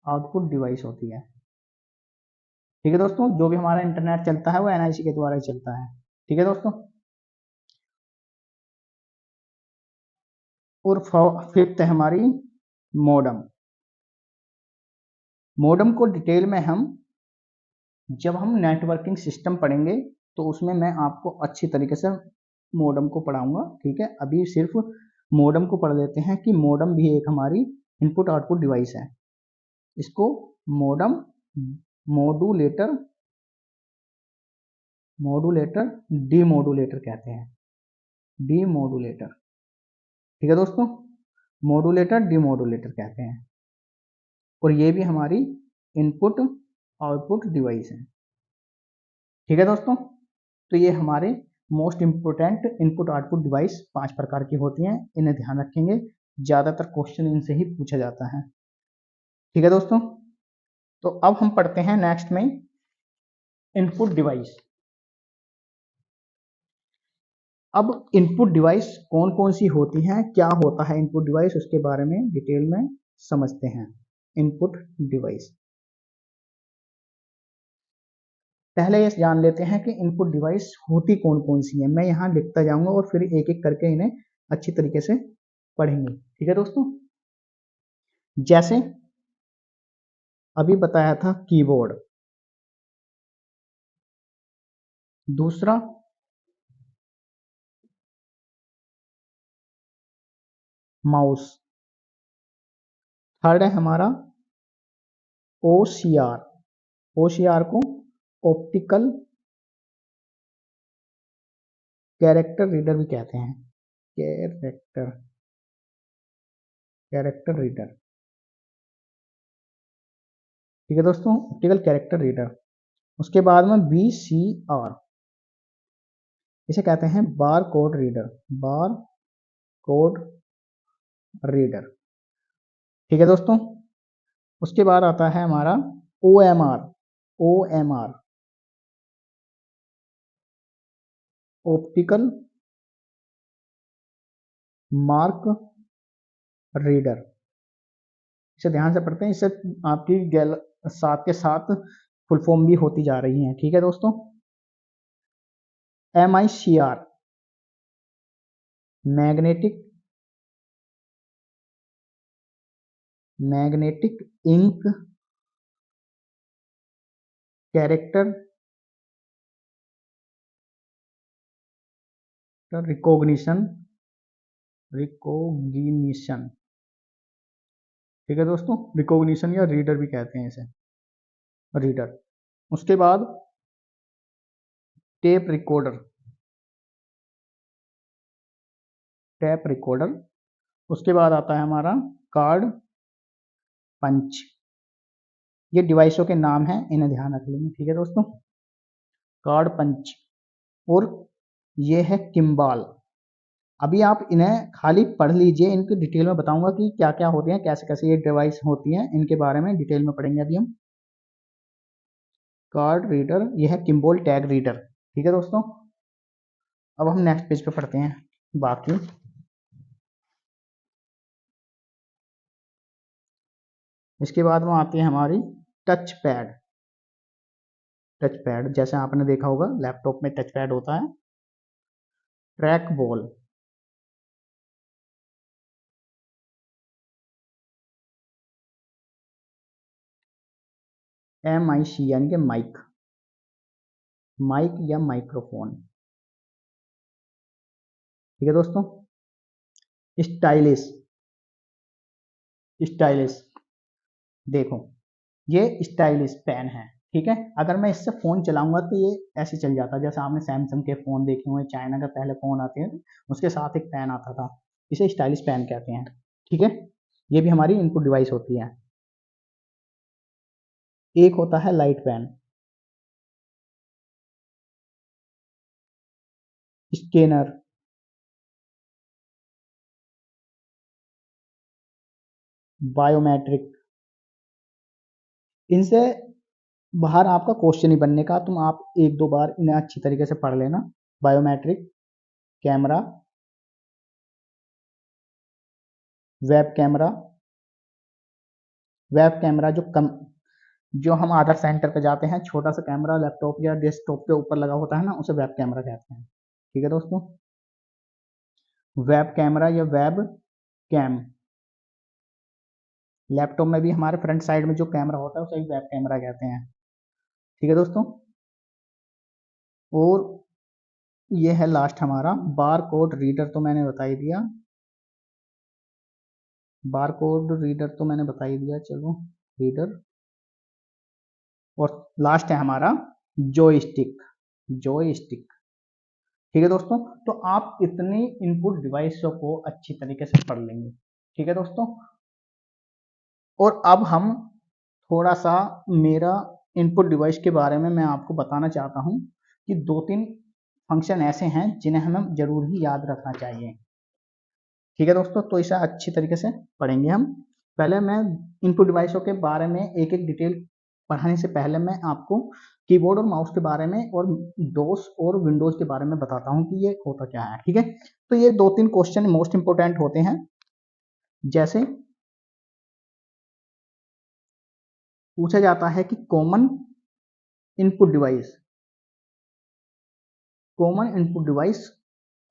आउटपुट डिवाइस होती है। ठीक है दोस्तों, जो भी हमारा इंटरनेट चलता है वो एनआईसी के द्वारा ही चलता है। ठीक है दोस्तों, और फिफ्थ है हमारी मॉडम। मॉडम को डिटेल में हम जब हम नेटवर्किंग सिस्टम पढ़ेंगे तो उसमें मैं आपको अच्छी तरीके से मॉडम को पढ़ाऊंगा। ठीक है, अभी सिर्फ मॉडम को पढ़ लेते हैं कि मॉडम भी एक हमारी इनपुट आउटपुट डिवाइस है। इसको मॉडम मॉड्यूलेटर मॉड्यूलेटर डीमॉड्यूलेटर कहते हैं। डीमॉड्यूलेटर, ठीक है दोस्तों, मॉड्यूलेटर डीमॉड्यूलेटर कहते हैं, और ये भी हमारी इनपुट आउटपुट डिवाइस है। ठीक है दोस्तों, तो ये हमारे most important input output device 5 प्रकार की होती हैं, इन्हें ध्यान रखेंगे, ज़्यादातर क्वेश्चन इनसे ही पूछा जाता है। ठीक है दोस्तों, तो अब हम पढ़ते हैं नेक्स्ट में इनपुट डिवाइस। अब इनपुट डिवाइस कौन कौन सी होती हैं, क्या होता है इनपुट डिवाइस, उसके बारे में डिटेल में समझते हैं। इनपुट डिवाइस, पहले ये जान लेते हैं कि इनपुट डिवाइस होती कौन कौन सी है। मैं यहाँ लिखता जाऊंगा और फिर एक एक करके इन्हें अच्छी तरीके से पढ़ेंगे। ठीक है दोस्तों, जैसे अभी बताया था कीबोर्ड, दूसरा माउस, थर्ड है हमारा ओसीआर। ओसीआर को ऑप्टिकल कैरेक्टर रीडर भी कहते हैं। कैरेक्टर कैरेक्टर रीडर, ठीक है दोस्तों, ऑप्टिकल कैरेक्टर रीडर। उसके बाद में बीसीआर, इसे कहते हैं bar code reader. Bar code reader, ठीक है दोस्तों। उसके बाद आता है हमारा OMR. OMR, optical mark reader. इसे ध्यान से पढ़ते हैं, इससे आपकी साथ के साथ फुल फॉर्म भी होती जा रही है। ठीक है दोस्तों, MICR, magnetic ink character recognition. ठीक है दोस्तों, रिकॉग्निशन या रीडर भी कहते हैं इसे, रीडर। उसके बाद टेप रिकॉर्डर। टेप रिकॉर्डर, उसके बाद आता है हमारा कार्ड पंच। ये डिवाइसों के नाम हैं, इन्हें ध्यान रख लेंगे। ठीक है दोस्तों, कार्ड पंच, और ये है किम्बाल। अभी आप इन्हें खाली पढ़ लीजिए, इनकी डिटेल में बताऊंगा कि क्या क्या होते हैं, कैसे कैसे ये डिवाइस होती हैं, इनके बारे में डिटेल में पढ़ेंगे अभी हम। कार्ड रीडर, ये है किम्बोल टैग रीडर। ठीक है दोस्तों, अब हम नेक्स्ट पेज पे पढ़ते हैं बाकी। इसके बाद में आती है हमारी टच पैड। टच पैड, जैसे आपने देखा होगा लैपटॉप में टच पैड होता है। ट्रैक बॉल, MIC यानी कि माइक, माइक या माइक्रोफोन। ठीक है दोस्तों, स्टाइलिश। स्टाइलिश, देखो ये स्टाइलिश पेन है, ठीक है। अगर मैं इससे फ़ोन चलाऊंगा तो ये ऐसे चल जाता है, जैसे आपने सैमसंग के फ़ोन देखे हुए, चाइना का पहले फ़ोन आते हैं उसके साथ एक पेन आता था, इसे स्टाइलिश पेन कहते हैं, ठीक है। ये भी हमारी इनपुट डिवाइस होती है। एक होता है लाइट पेन, स्कैनर, बायोमेट्रिक। इनसे बाहर आपका क्वेश्चन ही बनने का, तुम आप एक दो बार इन्हें अच्छी तरीके से पढ़ लेना। Biometric, camera, web camera. Web camera जो हम आधार सेंटर पे जाते हैं, छोटा सा कैमरा लैपटॉप या डेस्कटॉप के ऊपर लगा होता है ना, उसे वेब कैमरा कहते हैं, ठीक है दोस्तों। वेब कैमरा या वेब कैम, लैपटॉप में भी हमारे फ्रंट साइड में जो कैमरा होता है उसे वेब कैमरा कहते हैं, ठीक है दोस्तों। और ये है लास्ट हमारा बार कोड रीडर, तो मैंने बता ही दिया, बार कोड रीडर तो मैंने बता ही दिया, चलो रीडर। और लास्ट है हमारा जॉयस्टिक, जॉयस्टिक, ठीक है दोस्तों। तो आप इतनी इनपुट डिवाइसों को अच्छी तरीके से पढ़ लेंगे, ठीक है दोस्तों। और अब हम थोड़ा सा मेरा इनपुट डिवाइस के बारे में मैं आपको बताना चाहता हूं कि दो तीन फंक्शन ऐसे हैं जिन्हें हमें जरूर ही याद रखना चाहिए, ठीक है दोस्तों। तो इसे अच्छी तरीके से पढ़ेंगे हम। पहले मैं इनपुट डिवाइसों के बारे में एक एक डिटेल पढ़ाने से पहले मैं आपको कीबोर्ड और माउस के बारे में और डोस और विंडोज के बारे में बताता हूं कि ये होता क्या है, ठीक है। तो ये दो तीन क्वेश्चन मोस्ट इंपोर्टेंट होते हैं। जैसे पूछा जाता है कि कॉमन इनपुट डिवाइस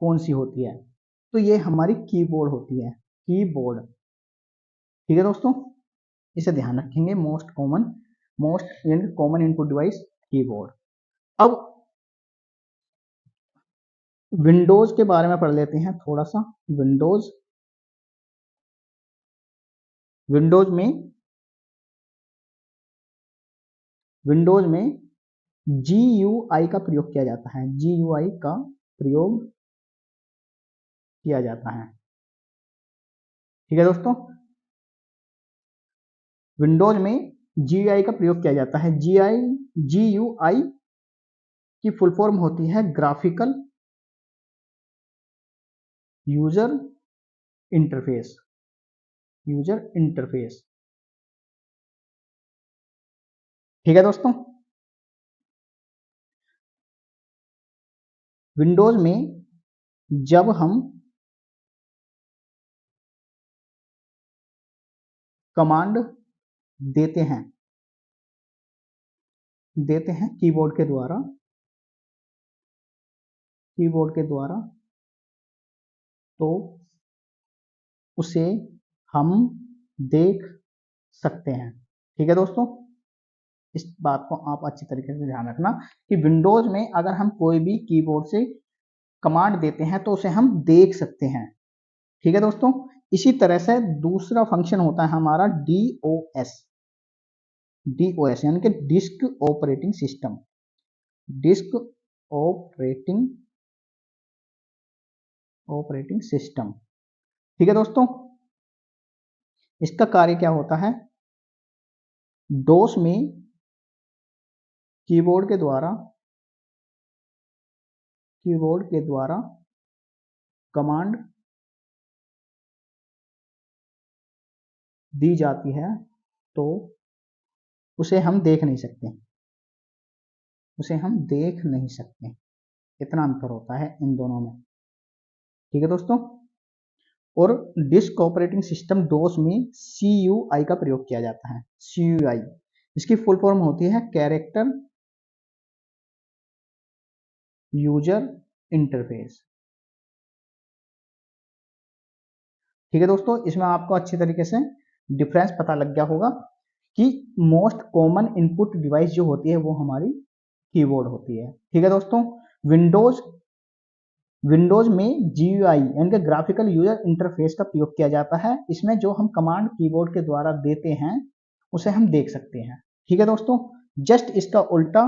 कौन सी होती है, तो ये हमारी कीबोर्ड होती है, कीबोर्ड, ठीक है दोस्तों। इसे ध्यान रखेंगे, most common input device keyboard. अब विंडोज के बारे में पढ़ लेते हैं थोड़ा सा। विंडोज विंडोज में विंडोज में GUI का प्रयोग किया जाता है, GUI का प्रयोग किया जाता है, ठीक है दोस्तों। विंडोज में GUI का प्रयोग किया जाता है। GUI की फुल फॉर्म होती है graphical user interface, user interface, ठीक है दोस्तों। विंडोज में जब हम कमांड देते हैं कीबोर्ड के द्वारा तो उसे हम देख सकते हैं, ठीक है दोस्तों। इस बात को आप अच्छी तरीके से ध्यान रखना कि विंडोज में अगर हम कोई भी कीबोर्ड से कमांड देते हैं तो उसे हम देख सकते हैं, ठीक है दोस्तों। इसी तरह से दूसरा फंक्शन होता है हमारा DOS यानी कि disk operating system, disk operating system, ठीक है दोस्तों। इसका कार्य क्या होता है, डोस में कीबोर्ड के द्वारा कमांड दी जाती है तो उसे हम देख नहीं सकते, इतना अंतर होता है इन दोनों में, ठीक है दोस्तों। और डिस्क ऑपरेटिंग सिस्टम डोस में CUI का प्रयोग किया जाता है, CUI इसकी फुल फॉर्म होती है कैरेक्टर यूजर इंटरफेस, ठीक है दोस्तों। इसमें आपको अच्छी तरीके से डिफरेंस पता लग गया होगा कि मोस्ट कॉमन इनपुट डिवाइस जो होती है वो हमारी कीबोर्ड होती है, ठीक है दोस्तों। विंडोज में GUI यानी कि ग्राफिकल यूजर इंटरफेस का प्रयोग किया जाता है। इसमें जो हम कमांड कीबोर्ड के द्वारा देते हैं उसे हम देख सकते हैं। ठीक है दोस्तों, जस्ट इसका उल्टा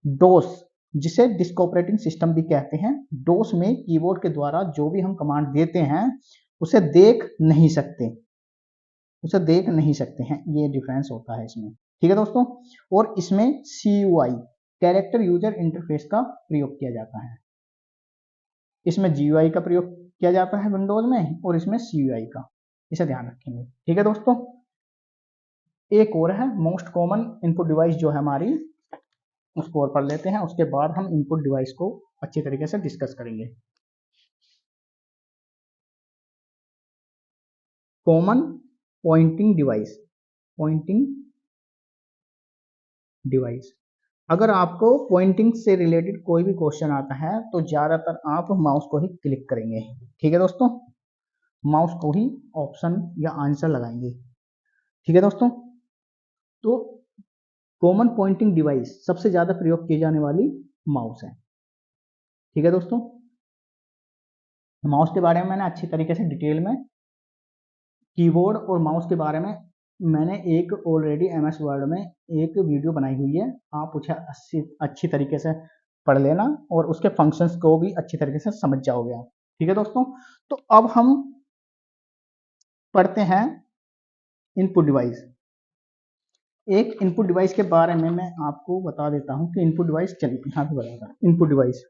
डोस, जिसे डिस्क ऑपरेटिंग सिस्टम भी कहते हैं, डोस में कीबोर्ड के द्वारा जो भी हम कमांड देते हैं उसे देख नहीं सकते, उसे देख नहीं सकते हैं, ये डिफरेंस होता है इसमें। ठीक है दोस्तों, और इसमें CUI कैरेक्टर यूजर इंटरफेस का प्रयोग किया जाता है। इसमें GUI का प्रयोग किया जाता है विंडोज में, और इसमें CUI का, इसे ध्यान रखेंगे। ठीक है दोस्तों, एक और है मोस्ट कॉमन इनपुट डिवाइस जो है हमारी, उसको और पढ़ लेते हैं, उसके बाद हम इनपुट डिवाइस को अच्छी तरीके से डिस्कस करेंगे। Common pointing device, pointing device, अगर आपको पॉइंटिंग से रिलेटेड कोई भी क्वेश्चन आता है तो ज्यादातर आप माउस को ही क्लिक करेंगे। ठीक है दोस्तों, माउस को ही ऑप्शन या आंसर लगाएंगे। ठीक है दोस्तों, तो कॉमन पॉइंटिंग डिवाइस सबसे ज्यादा प्रयोग की जाने वाली माउस है। ठीक है दोस्तों, माउस के बारे में मैंने अच्छी तरीके से डिटेल में, कीबोर्ड और माउस के बारे में मैंने एक ऑलरेडी MS वर्ड में एक वीडियो बनाई हुई है, आप उसे अच्छी तरीके से पढ़ लेना और उसके फंक्शंस को भी अच्छी तरीके से समझ जाओगे आप। ठीक है दोस्तों, तो अब हम पढ़ते हैं इनपुट डिवाइस। एक इनपुट डिवाइस के बारे में मैं आपको बता देता हूं कि इनपुट डिवाइस, चलिए यहाँ पे बताता हूं। Input device,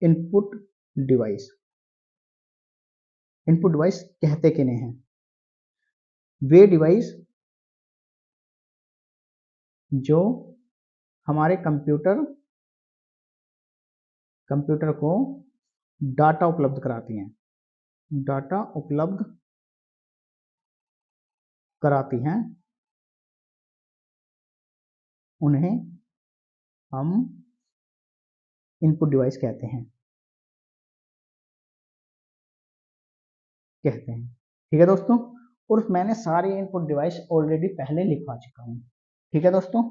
input device, input device कहते किन्हें हैं? वे डिवाइस जो हमारे कंप्यूटर को डाटा उपलब्ध कराती हैं, डाटा उपलब्ध कराती हैं, उन्हें हम इनपुट डिवाइस कहते हैं। ठीक है दोस्तों, और मैंने सारे इनपुट डिवाइस ऑलरेडी पहले लिखवा चुका हूं। ठीक है दोस्तों,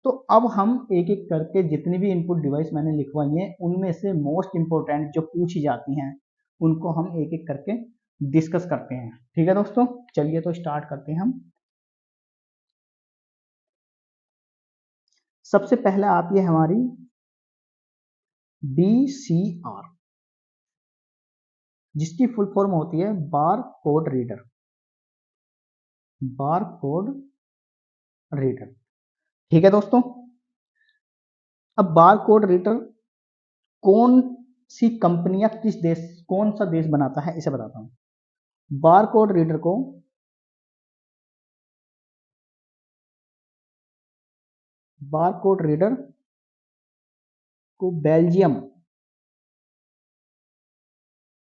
तो अब हम एक एक करके जितनी भी इनपुट डिवाइस मैंने लिखवाई है उनमें से मोस्ट इंपोर्टेंट जो पूछी जाती हैं उनको हम एक एक करके डिस्कस करते हैं। ठीक है दोस्तों, चलिए तो स्टार्ट करते हैं हम। सबसे पहले आती है हमारी BCR, जिसकी फुल फॉर्म होती है bar code reader, bar code reader. ठीक है दोस्तों, अब बार कोड रीडर कौन सी कंपनी या किस देश, कौन सा देश बनाता है, इसे बताता हूं। बार कोड रीडर को बेल्जियम,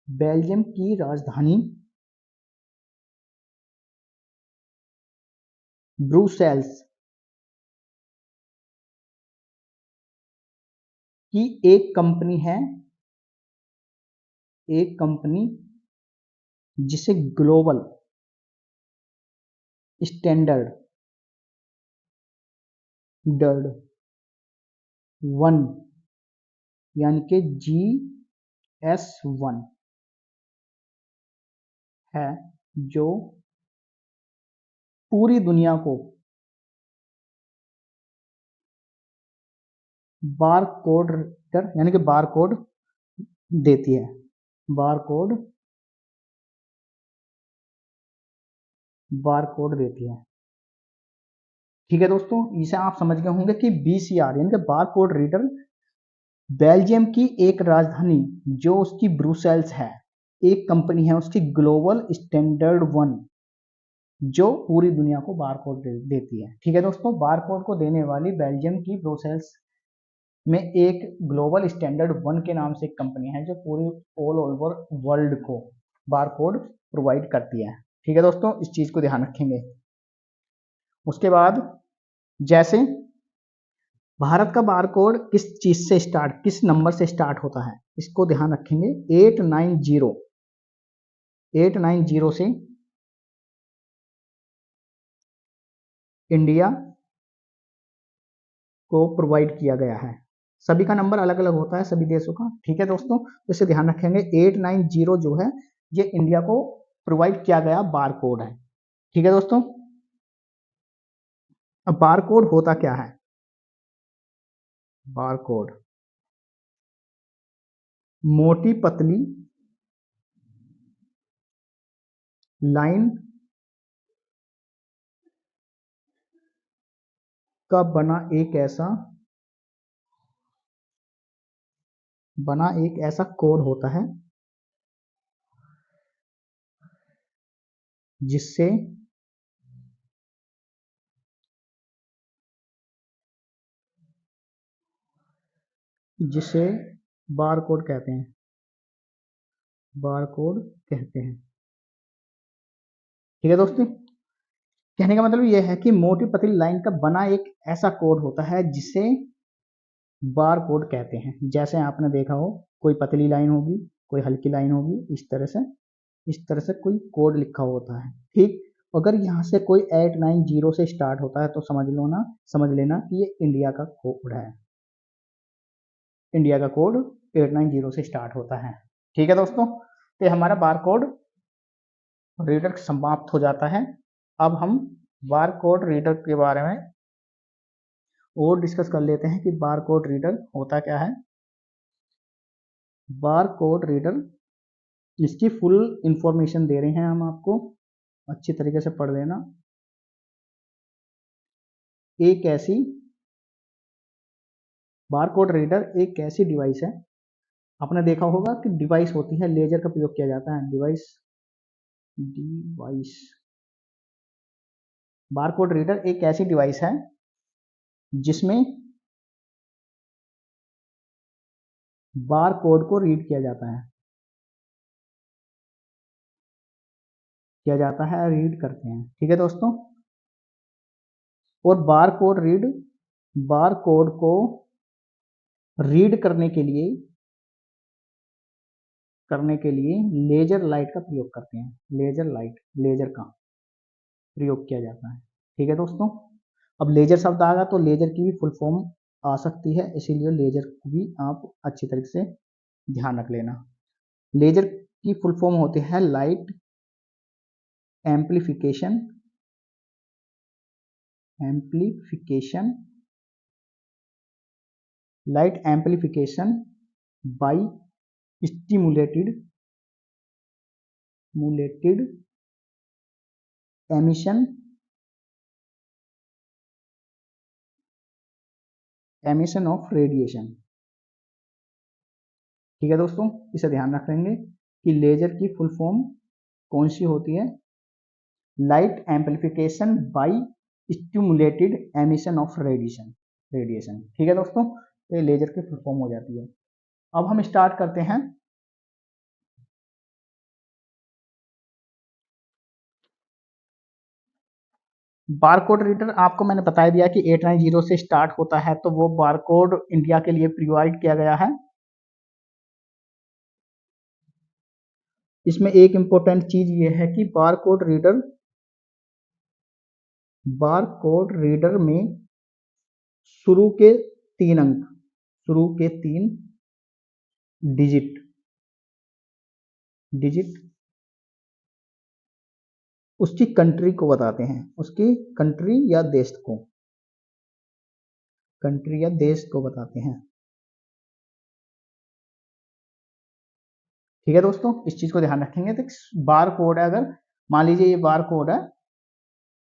बेल्जियम की राजधानी ब्रुसेल्स की एक कंपनी है, एक कंपनी जिसे ग्लोबल स्टैंडर्ड 1 यानी कि GS1 है, जो पूरी दुनिया को बार कोड रीडर यानी कि बार कोड देती है, बार कोड देती है। ठीक है दोस्तों, इसे आप समझ गए होंगे कि BCR यानी कि बार कोड रीडर बेल्जियम की एक राजधानी जो उसकी ब्रुसेल्स है, एक कंपनी है उसकी ग्लोबल स्टैंडर्ड 1 जो पूरी दुनिया को बार कोड देती है। ठीक है दोस्तों, बार कोड को देने वाली बेल्जियम की ब्रुसेल्स में एक ग्लोबल स्टैंडर्ड 1 के नाम से एक कंपनी है जो पूरी ऑल ओवर वर्ल्ड को बार कोड प्रोवाइड करती है। ठीक है दोस्तों, इस चीज को ध्यान रखेंगे। उसके बाद जैसे भारत का बार कोड किस चीज से स्टार्ट, किस नंबर से स्टार्ट होता है, इसको ध्यान रखेंगे। 890 से इंडिया को प्रोवाइड किया गया है। सभी का नंबर अलग अलग होता है सभी देशों का। ठीक है दोस्तों, तो इसे ध्यान रखेंगे। 890 जो है ये इंडिया को प्रोवाइड किया गया बार कोड है। ठीक है दोस्तों, अब बार कोड होता क्या है? बार कोड मोटी पतली लाइन का बना एक ऐसा कोड होता है जिससे जिसे बार कोड कहते हैं। बार कोड कहते हैं। ठीक है दोस्तों, कहने का मतलब यह है कि मोटी पतली लाइन का बना एक ऐसा कोड होता है जिसे बार कोड कहते हैं। जैसे आपने देखा हो, कोई पतली लाइन होगी, कोई हल्की लाइन होगी, इस तरह से कोई कोड लिखा होता है। ठीक, अगर यहाँ से कोई 890 से स्टार्ट होता है तो समझ लेना कि ये इंडिया का कोड है। इंडिया का कोड 890 से स्टार्ट होता है। ठीक है दोस्तों, तो ये हमारा बार कोड रीडर समाप्त हो जाता है। अब हम बार कोड रीडर के बारे में और डिस्कस कर लेते हैं कि बार कोड रीडर होता क्या है। बार कोड रीडर, इसकी फुल इंफॉर्मेशन दे रहे हैं हम आपको, अच्छी तरीके से पढ़ लेना। एक ऐसी बार कोड रीडर एक ऐसी डिवाइस है, आपने देखा होगा कि डिवाइस होती है, लेजर का प्रयोग किया जाता है। डिवाइस बार कोड रीडर एक ऐसी डिवाइस है जिसमें बार कोड को रीड किया जाता है, रीड करते हैं। ठीक है दोस्तों, और बार कोड को रीड करने के लिए लेजर लाइट का प्रयोग करते हैं। लेजर का प्रयोग किया जाता है। ठीक है दोस्तों, अब लेजर शब्द आएगा तो लेजर की भी फुल फॉर्म आ सकती है, इसीलिए लेजर को भी आप अच्छी तरीके से ध्यान रख लेना। लेजर की फुल फॉर्म होती है light amplification by stimulated emission of radiation. ठीक है दोस्तों, इसे ध्यान रखेंगे कि लेजर की फुल फॉर्म कौन सी होती है? Light amplification by stimulated emission of radiation. ठीक है दोस्तों, ये लेजर की फुल फॉर्म हो जाती है। अब हम स्टार्ट करते हैं बारकोड रीडर। आपको मैंने बता दिया कि 890 से स्टार्ट होता है, तो वो बारकोड इंडिया के लिए प्रोवाइड किया गया है। इसमें एक इंपॉर्टेंट चीज ये है कि बारकोड रीडर में शुरू के 3 डिजिट उसकी कंट्री को बताते हैं, उसकी कंट्री या देश को बताते हैं। ठीक है दोस्तों, इस चीज को ध्यान रखेंगे। तो बार कोड है, अगर मान लीजिए ये बार कोड है,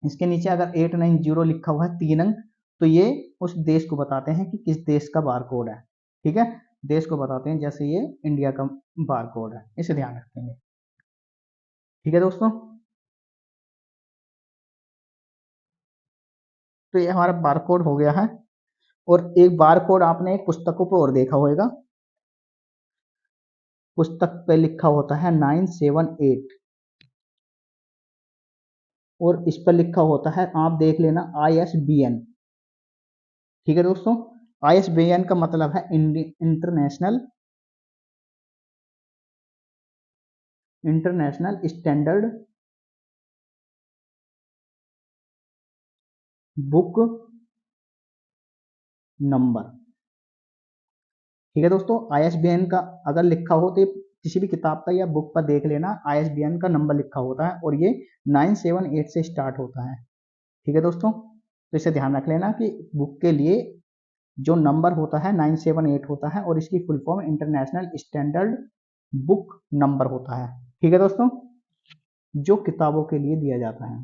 इसके नीचे अगर 890 लिखा हुआ है 3 अंक, तो ये उस देश को बताते हैं कि किस देश का बार कोड है। ठीक है, देश को बताते हैं, जैसे ये इंडिया का बार कोड है, इसे ध्यान रखेंगे। ठीक है दोस्तों, तो ये हमारा बार कोड हो गया है। और एक बार कोड आपने एक पुस्तकों पर और देखा होगा, पुस्तक पे लिखा होता है 978, और इस पर लिखा होता है, आप देख लेना, ISBN। ठीक है दोस्तों, ISBN का मतलब है इंटरनेशनल स्टैंडर्ड बुक नंबर। ठीक है दोस्तों, ISBN का अगर लिखा हो तो किसी भी किताब का या बुक पर देख लेना, ISBN का नंबर लिखा होता है, और ये 978 से स्टार्ट होता है। ठीक है दोस्तों, तो इसे ध्यान रख लेना कि बुक के लिए जो नंबर होता है 978 होता है और इसकी full form international standard book number होता है। ठीक है दोस्तों, जो किताबों के लिए दिया जाता है,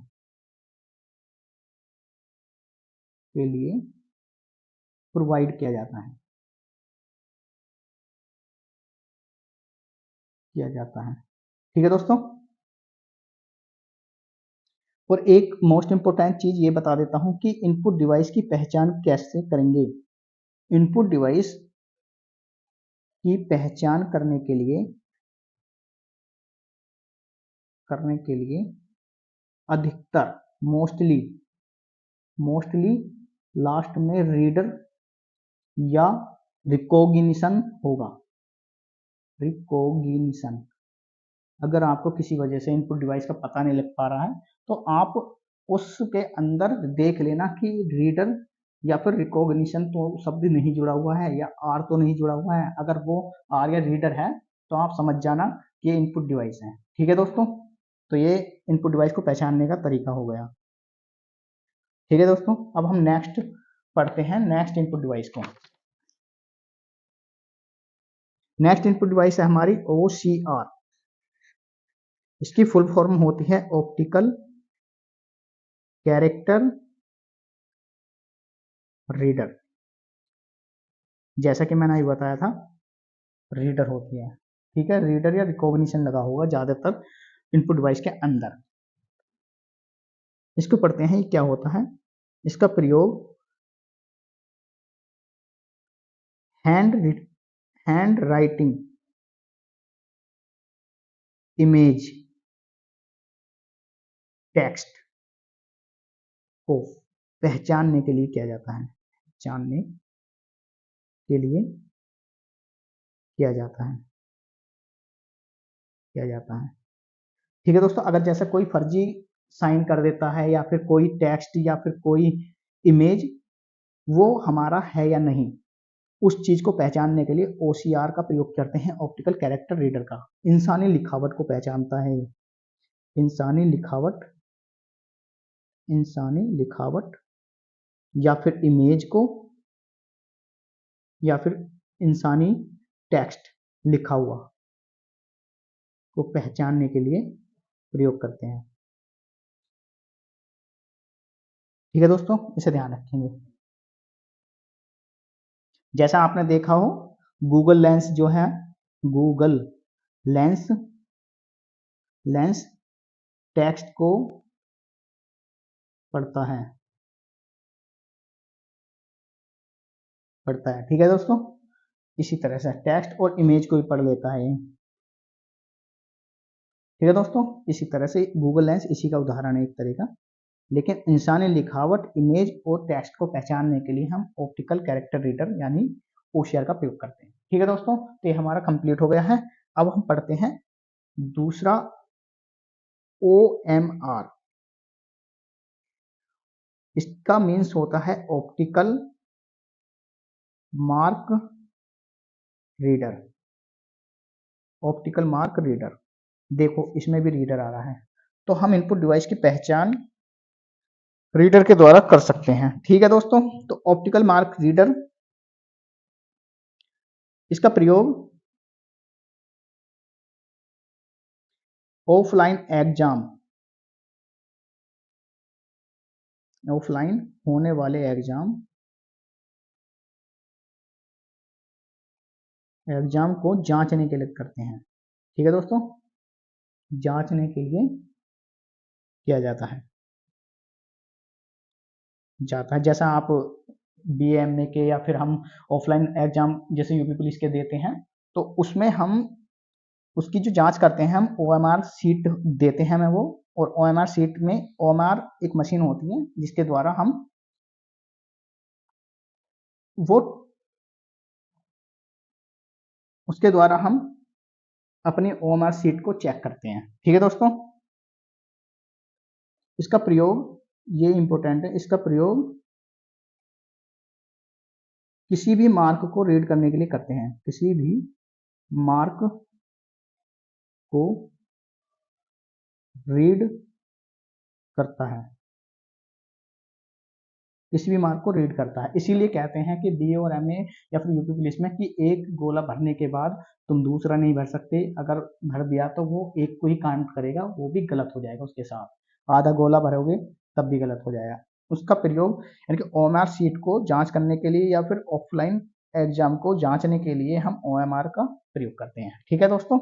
के लिए प्रोवाइड किया जाता है, किया जाता है। ठीक है दोस्तों, और एक मोस्ट इंपोर्टेंट चीज ये बता देता हूं कि इनपुट डिवाइस की पहचान कैसे करेंगे। इनपुट डिवाइस की पहचान करने के लिए अधिकतर मोस्टली लास्ट में रीडर या रिकॉग्निशन होगा। रिकॉग्निशन, अगर आपको किसी वजह से इनपुट डिवाइस का पता नहीं लग पा रहा है तो आप उसके अंदर देख लेना कि रीडर या फिर रिकॉग्निशन तो शब्द नहीं जुड़ा हुआ है या आर तो नहीं जुड़ा हुआ है। अगर वो आर या रीडर है तो आप समझ जाना कि ये इनपुट डिवाइस है। ठीक है दोस्तों, तो ये इनपुट डिवाइस को पहचानने का तरीका हो गया। ठीक है दोस्तों, अब हम नेक्स्ट पढ़ते हैं नेक्स्ट इनपुट डिवाइस को। नेक्स्ट इनपुट डिवाइस है हमारी OCR। इसकी फुल फॉर्म होती है ऑप्टिकल कैरेक्टर रीडर। जैसा कि मैंने अभी बताया था, रीडर होती है। ठीक है, रीडर या रिकॉग्निशन लगा होगा ज्यादातर इनपुट डिवाइस के अंदर। इसको पढ़ते हैं, क्या होता है। इसका प्रयोग हैंड राइटिंग, इमेज, टेक्स्ट को पहचानने के लिए किया जाता है। पहचानने के लिए किया जाता है, किया जाता है। ठीक है दोस्तों, अगर जैसा कोई फर्जी साइन कर देता है या फिर कोई टेक्स्ट या फिर कोई इमेज वो हमारा है या नहीं, उस चीज को पहचानने के लिए OCR का प्रयोग करते हैं, ऑप्टिकल कैरेक्टर रीडर का। इंसानी लिखावट को पहचानता है, इंसानी लिखावट, इंसानी लिखावट या फिर इमेज को या फिर इंसानी टेक्स्ट लिखा हुआ को पहचानने के लिए प्रयोग करते हैं। ठीक है दोस्तों, इसे ध्यान रखेंगे। जैसा आपने देखा हो, गूगल लेंस जो है, गूगल लेंस लेंस टेक्स्ट को पढ़ता है, पढ़ता है। ठीक है दोस्तों, इसी तरह से टेक्स्ट और इमेज को भी पढ़ लेता है। ठीक है दोस्तों, इसी तरह से गूगल लेंस इसी का उदाहरण है एक तरह का। लेकिन इंसानी लिखावट, इमेज और टेक्स्ट को पहचानने के लिए हम ऑप्टिकल कैरेक्टर रीडर यानी OCR का प्रयोग करते हैं। ठीक है दोस्तों, तो ये हमारा कंप्लीट हो गया है। अब हम पढ़ते हैं दूसरा OMR। इसका मीन्स होता है optical mark reader. Optical mark reader, देखो इसमें भी रीडर आ रहा है। तो हम इनपुट डिवाइस की पहचान रीडर के द्वारा कर सकते हैं। ठीक है दोस्तों, तो ऑप्टिकल मार्क रीडर, इसका प्रयोग ऑफलाइन एग्जाम, ऑफलाइन होने वाले एग्जाम को जांचने के लिए करते हैं। ठीक है दोस्तों, जांचने के लिए किया जाता है, जाता है। जैसा आप BMA के या फिर हम ऑफलाइन एग्जाम जैसे UP पुलिस के देते हैं तो उसमें हम उसकी जो जांच करते हैं, हम OMR सीट देते हैं हमें वो, और OMR सीट में OMR एक मशीन होती है जिसके द्वारा हम वो उसके द्वारा हम अपनी OMR सीट को चेक करते हैं। ठीक है दोस्तों, इसका प्रयोग, ये इंपॉर्टेंट है, इसका प्रयोग किसी भी मार्क को रीड करने के लिए करते हैं, किसी भी मार्क को रीड करता है, किसी भी मार्क को रीड करता है। इसीलिए कहते हैं कि बीए और एमए या फिर यूपी पुलिस में कि एक गोला भरने के बाद तुम दूसरा नहीं भर सकते, अगर भर दिया तो वो एक को ही काउंट करेगा, वो भी गलत हो जाएगा उसके साथ। आधा गोला भरोगे तब भी गलत हो जाएगा। उसका प्रयोग यानी कि ओएमआर सीट को जांच करने के लिए या फिर ऑफलाइन एग्जाम को जांचने के लिए हम ओएमआर का प्रयोग करते हैं। ठीक है दोस्तों।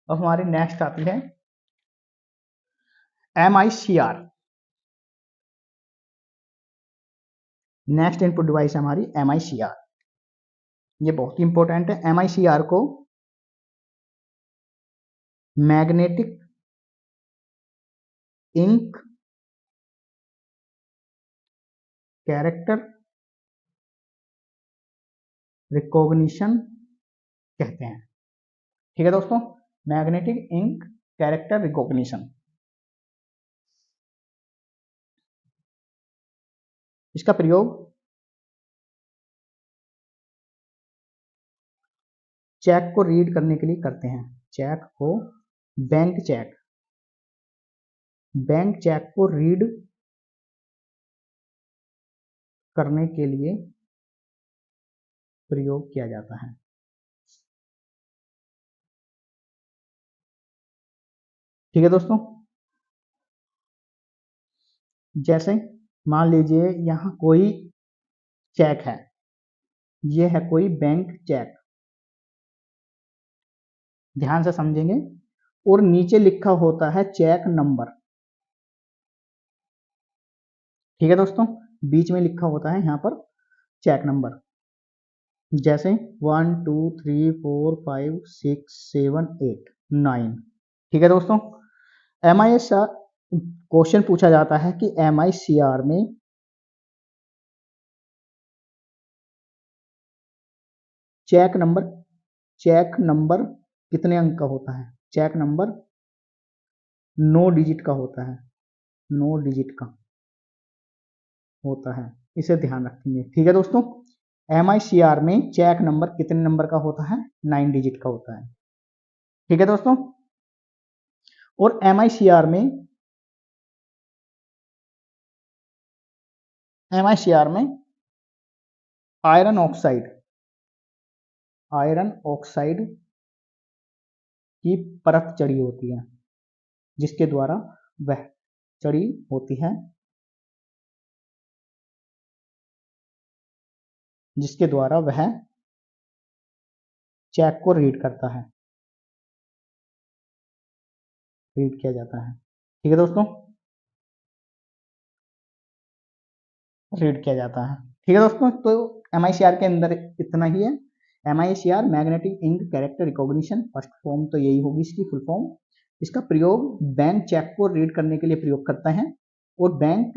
अब हमारी नेक्स्ट आती है MICR। नेक्स्ट इनपुट डिवाइस है हमारी MICR। ये बहुत ही इंपॉर्टेंट है। MICR को मैग्नेटिक इंक कैरेक्टर रिकॉग्निशन कहते हैं। ठीक है दोस्तों, मैग्नेटिक इंक कैरेक्टर रिकॉग्निशन। इसका प्रयोग चेक को रीड करने के लिए करते हैं। चेक को बैंक चेक को रीड करने के लिए प्रयोग किया जाता है। ठीक है दोस्तों, जैसे मान लीजिए यहाँ कोई चेक है, ये है कोई बैंक चेक, ध्यान से समझेंगे, और नीचे लिखा होता है चेक नंबर। ठीक है दोस्तों, बीच में लिखा होता है यहाँ पर चेक नंबर, जैसे 1 2 3 4 5 6 7 8 9। ठीक है दोस्तों, MICR क्वेश्चन पूछा जाता है कि MICR में चेक नंबर कितने अंक का होता है। चेक नंबर 9 डिजिट का होता है, 9 डिजिट का होता है, इसे ध्यान रखेंगे। ठीक है दोस्तों, MICR में चेक नंबर कितने नंबर का होता है, 9 डिजिट का होता है। ठीक है दोस्तों, और MICR में आयरन ऑक्साइड की परत चढ़ी होती है, जिसके द्वारा वह चढ़ी होती है, जिसके द्वारा वह चेक को रीड करता है, रीड किया जाता है। ठीक है दोस्तों, रीड किया जाता है। ठीक है दोस्तों, तो MICR के अंदर इतना ही है। MICR magnetic ink character recognition, first form तो यही होगी इसकी फुल फॉर्म। इसका प्रयोग बैंक चेक को रीड करने के लिए प्रयोग करता है, और बैंक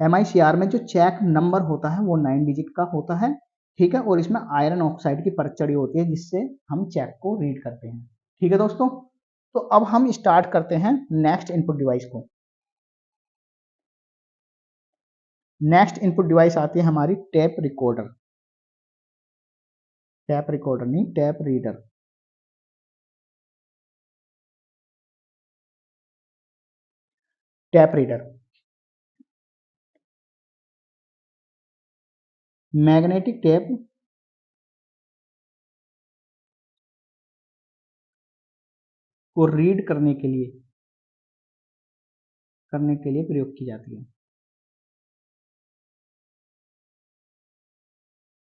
MICR में जो चेक नंबर होता है वो 9 डिजिट का होता है। ठीक है, और इसमें आयरन ऑक्साइड की परत चढ़ी होती है, जिससे हम चेक को रीड करते हैं। ठीक है दोस्तों, तो अब हम स्टार्ट करते हैं नेक्स्ट इनपुट डिवाइस को। नेक्स्ट इनपुट डिवाइस आती है हमारी टेप रिकॉर्डर। टैप रिकॉर्डर नहीं, tap reader. Tap reader magnetic tape को रीड करने के लिए प्रयोग की जाती है,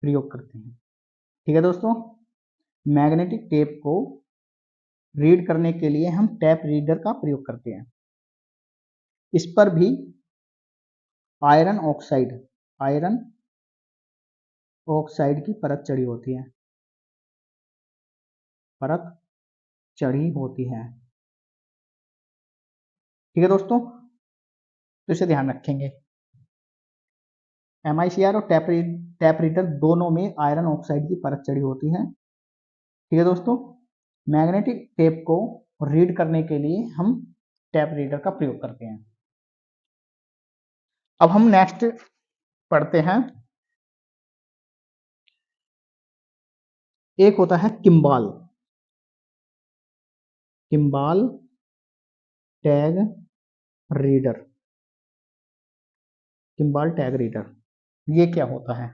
प्रयोग करते हैं। ठीक है दोस्तों, मैग्नेटिक टेप को रीड करने के लिए हम टैप रीडर का प्रयोग करते हैं। इस पर भी आयरन ऑक्साइड की परत चढ़ी होती है, परत चढ़ी होती है। ठीक है दोस्तों, तो इसे ध्यान रखेंगे। MICR और टैप रीडर दोनों में आयरन ऑक्साइड की परत चढ़ी होती है। ठीक है दोस्तों, मैग्नेटिक टेप को रीड करने के लिए हम टैप रीडर का प्रयोग करते हैं। अब हम नेक्स्ट पढ़ते हैं, एक होता है किम्बाल टैग रीडर। किम्बाल टैग रीडर, ये क्या होता है?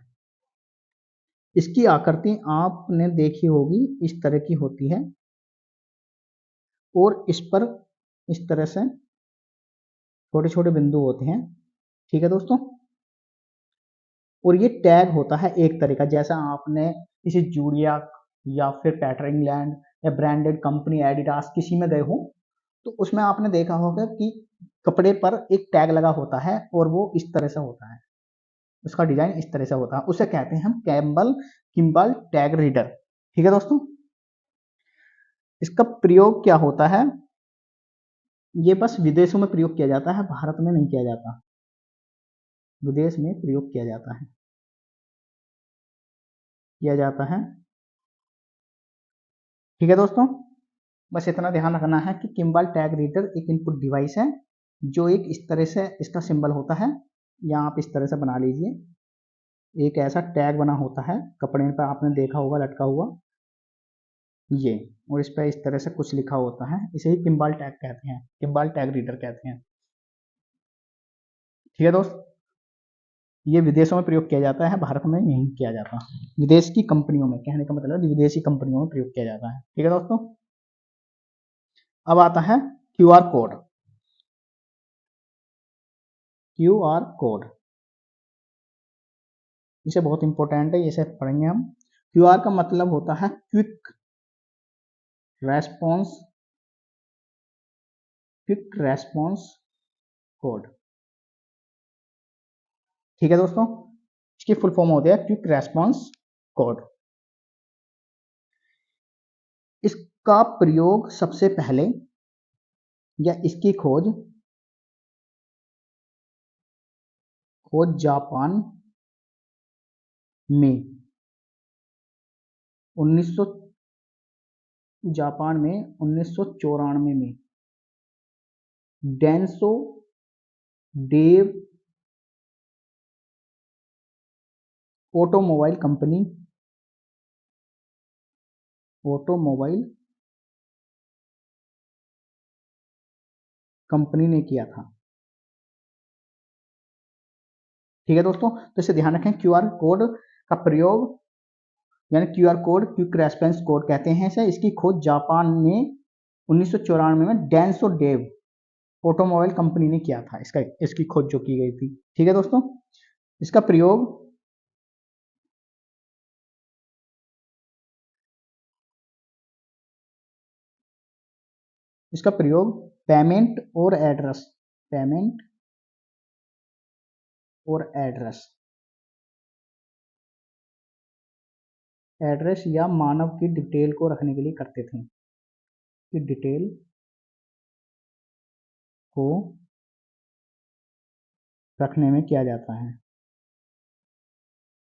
इसकी आकृति आपने देखी होगी, इस तरह की होती है और इस पर इस तरह से छोटे छोटे बिंदु होते हैं। ठीक है दोस्तों, और ये टैग होता है एक तरह का, जैसा आपने किसी जूडिया या फिर पैटर इंग्लैंड या ब्रांडेड कंपनी एडिडास किसी में गए हो तो उसमें आपने देखा होगा कि कपड़े पर एक टैग लगा होता है और वो इस तरह से होता है, उसका डिजाइन इस तरह से होता है, उसे कहते हैं हम किम्बल टैग रीडर। ठीक है दोस्तों, इसका प्रयोग क्या होता है? ये बस विदेशों में प्रयोग किया जाता है, भारत में नहीं किया जाता, विदेश में प्रयोग किया जाता है, किया जाता है। ठीक है दोस्तों, बस इतना ध्यान रखना है कि किम्बल टैग रीडर एक इनपुट डिवाइस है जो एक इस तरह से इसका सिंबल होता है, या आप इस तरह से बना लीजिए, एक ऐसा टैग बना होता है कपड़े पर, आपने देखा होगा लटका हुआ ये, और इस पर इस तरह से कुछ लिखा होता है, इसे ही किम्बल टैग कहते हैं, किम्बल टैग रीडर कहते हैं। ठीक है दोस्त, ये विदेशों में प्रयोग किया जाता है, भारत में नहीं किया जाता, विदेश की कंपनियों में, कहने का मतलब विदेशी कंपनियों में प्रयोग किया जाता है। ठीक है दोस्तों, अब आता है क्यूआर कोड। क्यूआर कोड इसे बहुत इंपॉर्टेंट है, इसे पढ़ेंगे हम। क्यूआर का मतलब होता है quick response, quick response code. ठीक है दोस्तों, इसकी फुल फॉर्म होती है क्विक रेस्पॉन्स कोड। इसका प्रयोग सबसे पहले, या इसकी खोज जापान में 1900 जापान में 1994 में डेंसो डेव ऑटोमोबाइल कंपनी ने किया था। ठीक है दोस्तों, तो इसे ध्यान रखें, क्यूआर कोड का प्रयोग, यानी QR code quick response code कहते हैं इसे, इसकी खोज जापान ने 1994 में डेंसो डेव ऑटोमोबाइल कंपनी ने किया था, इसकी खोज जो की गई थी। ठीक है दोस्तों, इसका प्रयोग पेमेंट और एड्रेस या मानव की डिटेल को रखने के लिए करते थे, कि डिटेल को रखने में किया जाता है,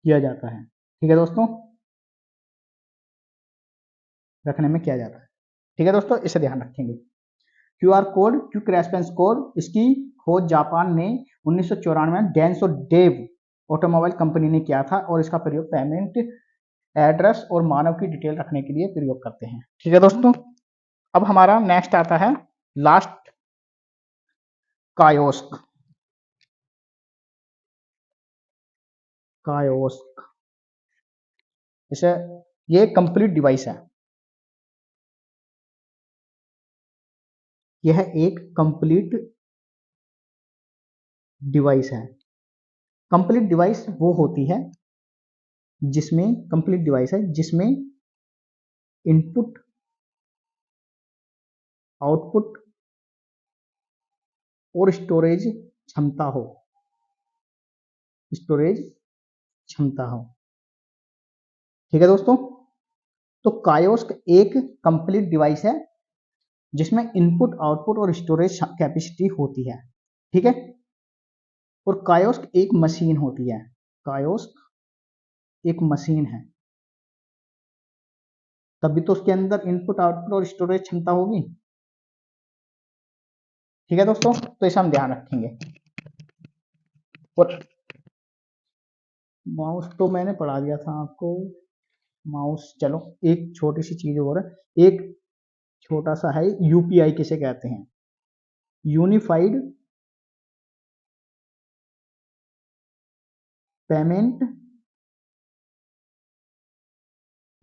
ठीक है दोस्तों, रखने में किया जाता है। ठीक है दोस्तों, इसे ध्यान रखेंगे। QR code quick response code, इसकी खोज जापान ने 1994 में डेंसो डेव ऑटोमोबाइल कंपनी ने किया था, और इसका प्रयोग पेमेंट, एड्रेस और मानव की डिटेल रखने के लिए प्रयोग करते हैं। ठीक है दोस्तों, अब हमारा नेक्स्ट आता है लास्ट, कायोस्क। इसे, ये कंप्लीट डिवाइस है, यह एक कंप्लीट डिवाइस है। कंप्लीट डिवाइस वो होती है जिसमें इनपुट, आउटपुट और स्टोरेज क्षमता हो, ठीक है दोस्तों, तो कायोस्क एक कंप्लीट डिवाइस है जिसमें इनपुट, आउटपुट और स्टोरेज कैपेसिटी होती है। ठीक है, और कायोस्क एक मशीन होती है, कायोस्क एक मशीन है, तभी तो उसके अंदर इनपुट, आउटपुट और स्टोरेज क्षमता होगी। ठीक है दोस्तों, तो इसे हम ध्यान रखेंगे। और माउस तो मैंने पढ़ा दिया था आपको, माउस, चलो एक छोटी सी चीज और है, एक छोटा सा है, यूपीआई किसे कहते हैं? Unified payment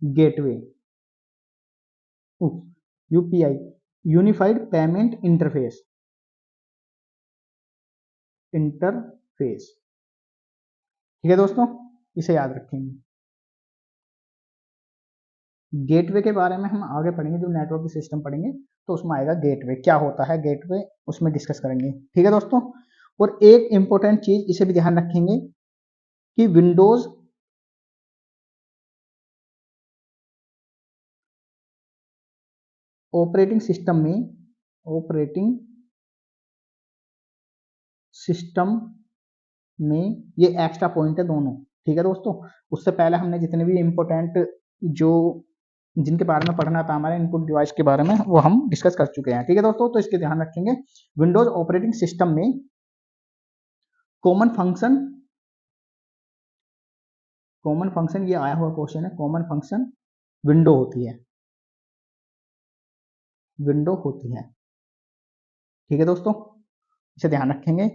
gateway, UPI, unified payment interface, ठीक है दोस्तों, इसे याद रखेंगे। गेटवे के बारे में हम आगे पढ़ेंगे, जो नेटवर्क सिस्टम पढ़ेंगे तो उसमें आएगा गेटवे, क्या होता है गेटवे, उसमें डिस्कस करेंगे, ठीक है दोस्तों। और एक इंपॉर्टेंट चीज इसे भी ध्यान रखेंगे कि विंडोज ऑपरेटिंग सिस्टम में ये एक्स्ट्रा पॉइंट है दोनों, ठीक है दोस्तों। उससे पहले हमने जितने भी इंपॉर्टेंट जो जिनके बारे में पढ़ना था हमारे इनपुट डिवाइस के बारे में, वो हम डिस्कस कर चुके हैं, ठीक है दोस्तों। तो इसके ध्यान रखेंगे, विंडोज ऑपरेटिंग सिस्टम में कॉमन फंक्शन ये आया हुआ क्वेश्चन है, कॉमन फंक्शन विंडो होती है, ठीक है दोस्तों, इसे ध्यान रखेंगे।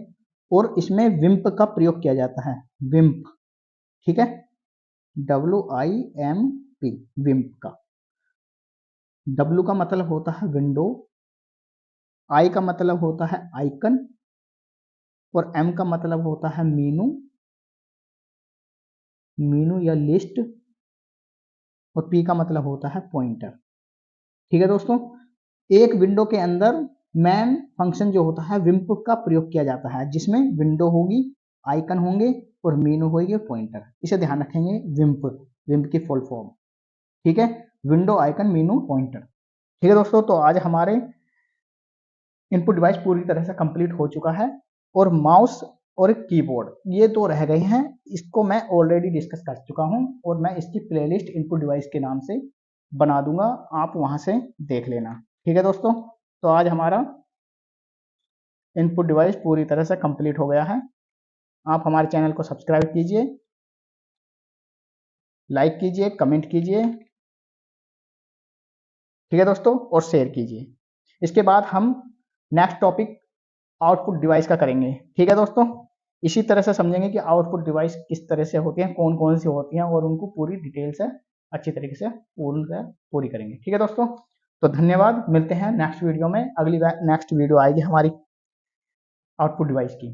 और इसमें विम्प का प्रयोग किया जाता है, विम्प, ठीक है, WIMP, विम्प का। W का मतलब होता है विंडो, I का मतलब होता है आइकन, और M का मतलब होता है मीनू या लिस्ट, और P का मतलब होता है पॉइंटर, ठीक है दोस्तों। एक विंडो के अंदर मेन फंक्शन जो होता है विम्प का प्रयोग किया जाता है, जिसमें विंडो होगी, आइकन होंगे और मीनू होगी पॉइंटर, इसे ध्यान रखेंगे। विम्प की फुल फॉर्म, ठीक है, विंडो, आइकन, मीनू, पॉइंटर, ठीक है दोस्तों। तो आज हमारे इनपुट डिवाइस पूरी तरह से कंप्लीट हो चुका है, और माउस और एक कीबोर्ड ये दो रह गए हैं, इसको मैं ऑलरेडी डिस्कस कर चुका हूं, और मैं इसकी प्लेलिस्ट इनपुट डिवाइस के नाम से बना दूंगा, आप वहां से देख लेना, ठीक है दोस्तों। तो आज हमारा इनपुट डिवाइस पूरी तरह से कंप्लीट हो गया है। आप हमारे चैनल को सब्सक्राइब कीजिए, लाइक कीजिए, कमेंट कीजिए, ठीक है दोस्तों, और शेयर कीजिए। इसके बाद हम नेक्स्ट टॉपिक आउटपुट डिवाइस का करेंगे, ठीक है दोस्तों। इसी तरह से समझेंगे कि आउटपुट डिवाइस किस तरह से होती हैं, कौन कौन सी होती हैं, और उनको पूरी डिटेल से अच्छी तरीके से पूरी करेंगे, ठीक है दोस्तों। तो धन्यवाद, मिलते हैं नेक्स्ट वीडियो में। नेक्स्ट वीडियो आएगी हमारी आउटपुट डिवाइस की।